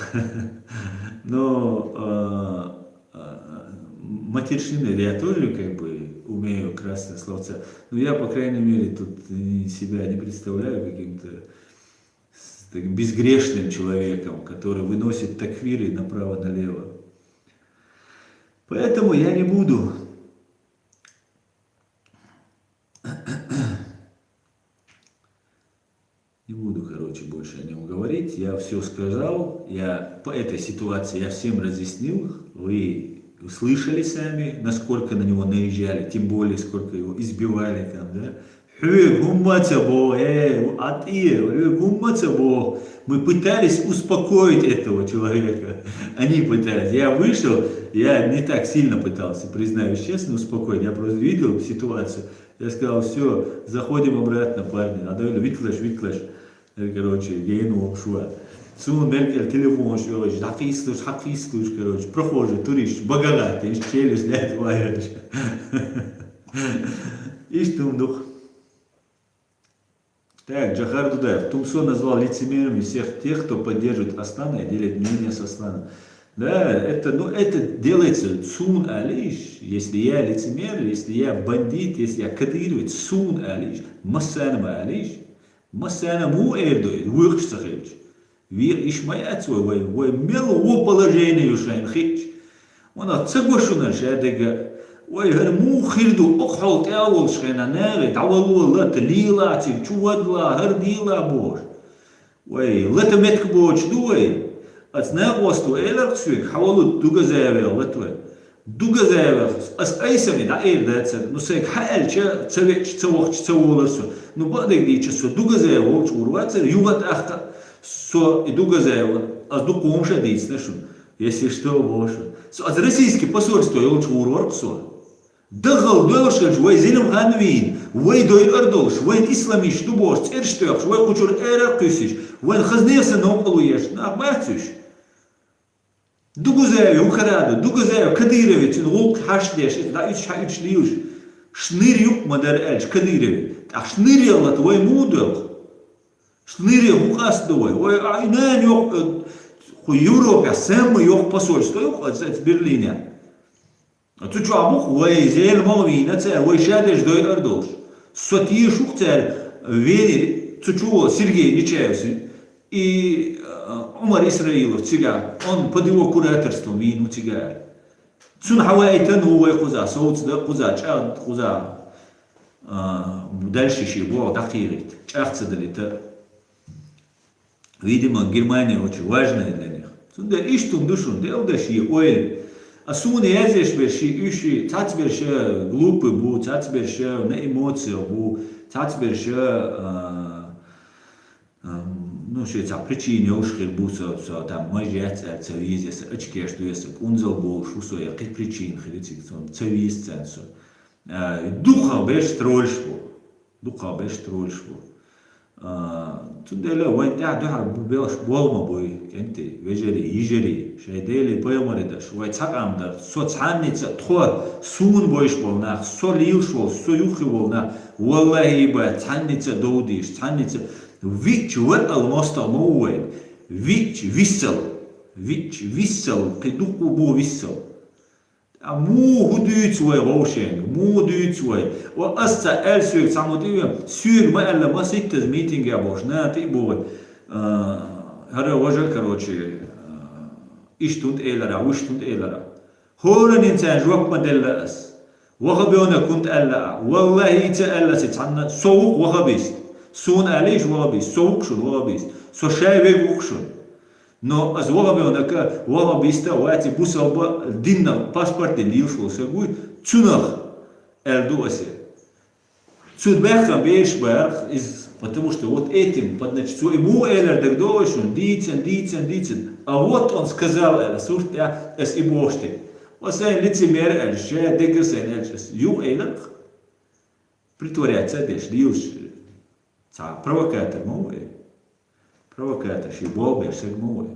Но матершины я тоже как бы умею красные словца. Но я, по крайней мере, тут себя не представляю каким-то безгрешным человеком, который выносит такфиры направо-налево. Поэтому я не буду. о нем говорить. Я все сказал, я по этой ситуации я всем разъяснил. Вы слышали сами, насколько на него наезжали, тем более, сколько его избивали там, да. Мы пытались успокоить этого человека. Они пытались. Я вышел, я не так сильно пытался, признаюсь честно, успокоить. Я просто видел ситуацию. Я сказал, все, заходим обратно, парни. Надо виклаш. Короче, гейну шуа. Сун Меркель телефон шуа, хакислуш, короче, прохожий, турист, багалат, из челюсть, блядь, ваешь. И что, дух. Так, Джахар Дудаев. Тумсо назвал лицемерами всех тех, кто поддерживает Аслана и делит мнение с Асланом. Да, это делается цун алиш, если я лицемер, если я бандит, если я кадыровец, цун алиш, массанама алиш, массана му эрдует, выршсахич. Вир ишмаят свой, мело во положение ушайн хич. Он цегошуна шадега. Ой, му хирду окхал теавол шхена нере, тавалу лат лилати, чувадла, хардила бош. Ой, лата метк боч дуй. Отснегосту элерцвик, хавалу дуга заявил латве. Дуга заявил, айсами да эрдается, ну сек хаэлча, цевеч, цевох, цеволерсу. Ну бадек дичесу, дуга заявил, чурвацер, югат ахта, со и дуга заявил, дукомша дицнешун, если что, бошу. От российский посольство, я чурворксу. Дагал дойшелш, вой зелем ханвин, вой дой эрдолш, вой исламиш, тубош, церштёкш, вой кучур эракусиш, вой хазневся на околуеш, на бацюш. Дугузею, Ухараду, Дугузею, Кадырович, волк хашлеш, да ич хаич лиуш. Шнырюк мадар эльш, Кадырович. А шныряла твой мудок. Шнырял ухас твой, ой, айнен ёк, хуй Европа, сэм ёк посольство, ёк, в Берлине. А tu çabuk vay zel mavina tser vay şadeş doy erdoş. Sotiye şuk tser veri çuçu Сергей Нечаевский и Умар Исраилов тига. Он под его кураторством вину тига. Цун хавайтан вай хуза, соуц да хуза, чад хуза. Дальше еще было дакирит. Чахца далита. Видимо, Германия очень важная для них. Сунда иштум душун, делдаши ойл. А суне язеш берши уши, цац берше глупый бу, цац берше на эмоции бу, цац берше, ну что это причины ушхи бу, со там мажец, цавиз, очки, что если кунзал бу, шусо я какие причины ходить, цавиз ценсо. Духа берш трольшву. Тудела вайта духар белш болма бой кенти вежери ижери шайдели поемарида швай цагамдар со цанница тхо сун бойш болна со лилшвол со юхи болна валлахи ба цанница доудиш цанница вич вот алмоста моуэн вич виссел кидуку бу виссел а му худует свой рошен, му дует свой. Вот асса эльсуик самотиве сюр ма элла ма ситтез митинг я бош на ты бой. Хара вожа короче иштунд элара уштунд элара. Хорен инсан жвак маделлас. وخبيونا كنت ألا والله تألا ستعنا سوق وخبيست سون عليش وخبيست سوق شون وخبيست سو شايبك وخشون Но азвогабеонака вогабиста вати бусалба динна паспорте лишл сегуй цунах элдуасе. Цудбеха бешбах из потому что вот этим подначцу ему элер дагдошун дицен. А вот он сказал это сурт я эс и боште. Осай лицемер эльше дегесен эльшес. Ю элер притворяться деш лиуш. Ца провокатор мовы. Провокатор, шибол, сегмовый.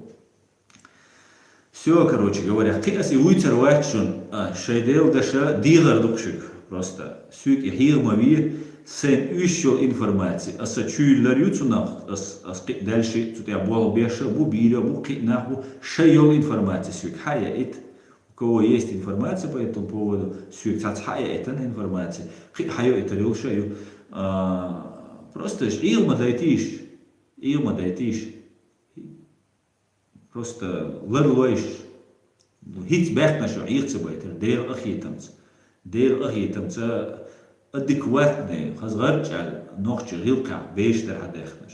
Все, короче говоря, киас и уйцер вачун, шайдел даша дигар дукшик просто. Сюк и хирмави сен ущел информации. А сачуйлар ютунах, дальше тут я бол беша, бу биля, бу китнах, бу шайол информации. Сюк хая ит. У кого есть информация по этому поводу, сюк цац хая это информация. Хая это рил шаю. Просто илма дайтиш. Илма дайтиш. Просто ларлойш. Хит бехнаш ирцебайтер. Дейл ахитамц. Адекватный. Хазгарчал. Нохче рилка. Бештер хадехнаш.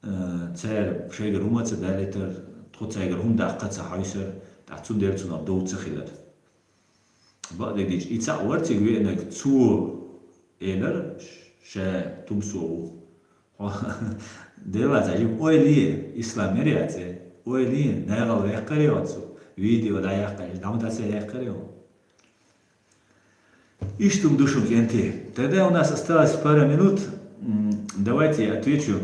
царь шейгер умаца далитер, тхоцайгер хундаққа хайсер, тахцун дерцун доуцахилер. بعد ديج إيتا ورتي وينك تو إيلر شا تمسو ديلا تعجب ويلي إسلاميرياتي ويلي نايغل يقريواتسو فيديو دا يقري دام تاسي يقريو Иштум душум кенти. Тогда у нас осталось пара минут. Давайте я отвечу.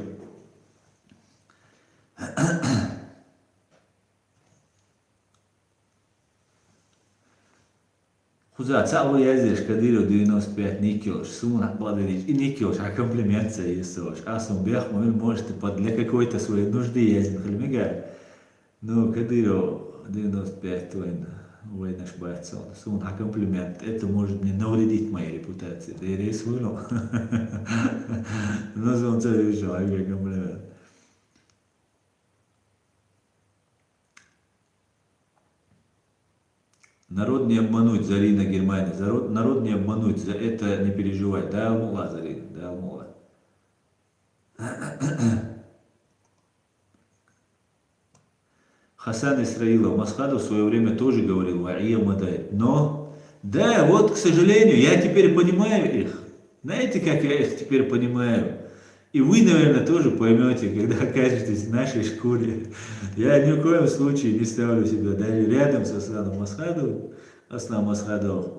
Хуза, цалу язиш, кадиру 95 никелш, сумна подалич, и никелш, а комплимент есть. Асум бях, можете для какой-то своей нужды ездить, хлемига. Ну, кадиру 95 твой наш бойцон. Сумна комплимент. Это может мне навредить моей репутации. Да и рейс вынул. Но он целый еще, а комплимент. Народ не обмануть, Зарина, Германия. Народ не обмануть, за это не переживай. Да, Алмула, Зарина, да, Алмула. Хасан Исраилов, Масхадов в свое время тоже говорил, Ваия Мадай. Но, да, вот, к сожалению, я теперь понимаю их. Знаете, как я их теперь понимаю? И вы, наверное, тоже поймете, когда окажетесь в нашей шкуре. Я ни в коем случае не ставлю себя даже рядом с Асланом Масхадовым. Аслан Масхадов,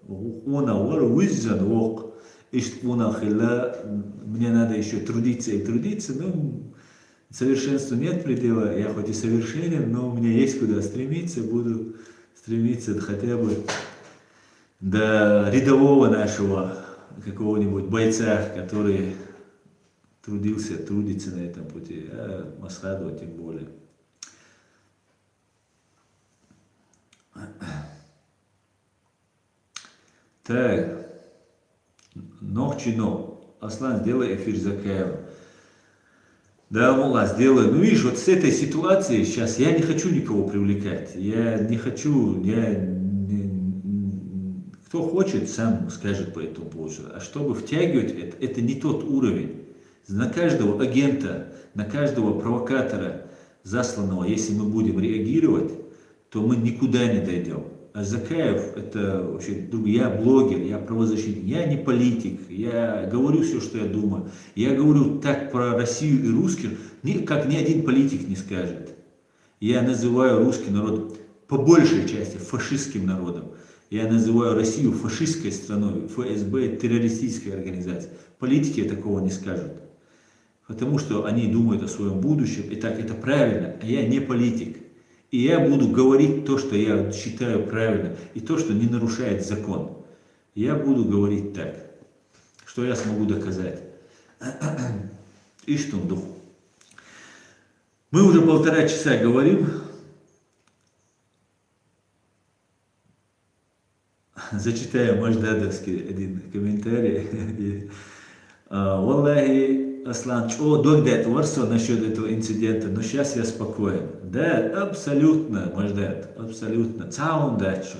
он вызжен ок, и мне надо еще трудиться и трудиться, но совершенству нет предела. Я хоть и совершенен, но у меня есть куда стремиться, буду стремиться хотя бы до рядового нашего какого-нибудь бойца, который трудится на этом пути, а Масхадова тем более. Так, Нохчино, Аслан, сделай эфир Закаева. Да, Мула, сделаю. Ну, видишь, вот с этой ситуацией сейчас я не хочу никого привлекать. Я не хочу, кто хочет, сам скажет по этому поводу. А чтобы втягивать, это не тот уровень. На каждого агента, на каждого провокатора засланного, если мы будем реагировать, то мы никуда не дойдем. А Закаев, это вообще, я блогер, я правозащитник, я не политик, я говорю все, что я думаю. Я говорю так про Россию и русских, как ни один политик не скажет. Я называю русский народ по большей части фашистским народом. Я называю Россию фашистской страной, ФСБ террористической организацией. Политики такого не скажут. Потому что они думают о своем будущем, и так это правильно, а я не политик. И я буду говорить то, что я считаю правильно, и то, что не нарушает закон. Я буду говорить так. Что я смогу доказать? И что дух? Мы уже 1,5 часа говорим. Зачитаю Маждадовский один комментарий. Валлахи, Аслан, догдет ворсо насчет этого инцидента, но сейчас я спокоен. Да, абсолютно, Маждад, абсолютно. Цаун дачу.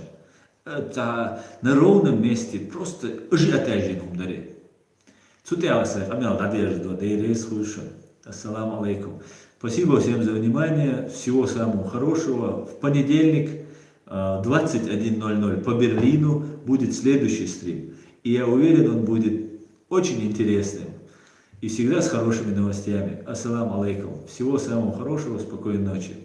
На ровном месте просто ажиотажен умдаре. Цутяваса, амел надежду, да и рейс слышен. Ассаламу алейкум. Спасибо всем за внимание. Всего самого хорошего. В понедельник 21:00 по Берлину будет следующий стрим. И я уверен, он будет очень интересным. И всегда с хорошими новостями. Ассаламу алейкум. Всего самого хорошего, спокойной ночи.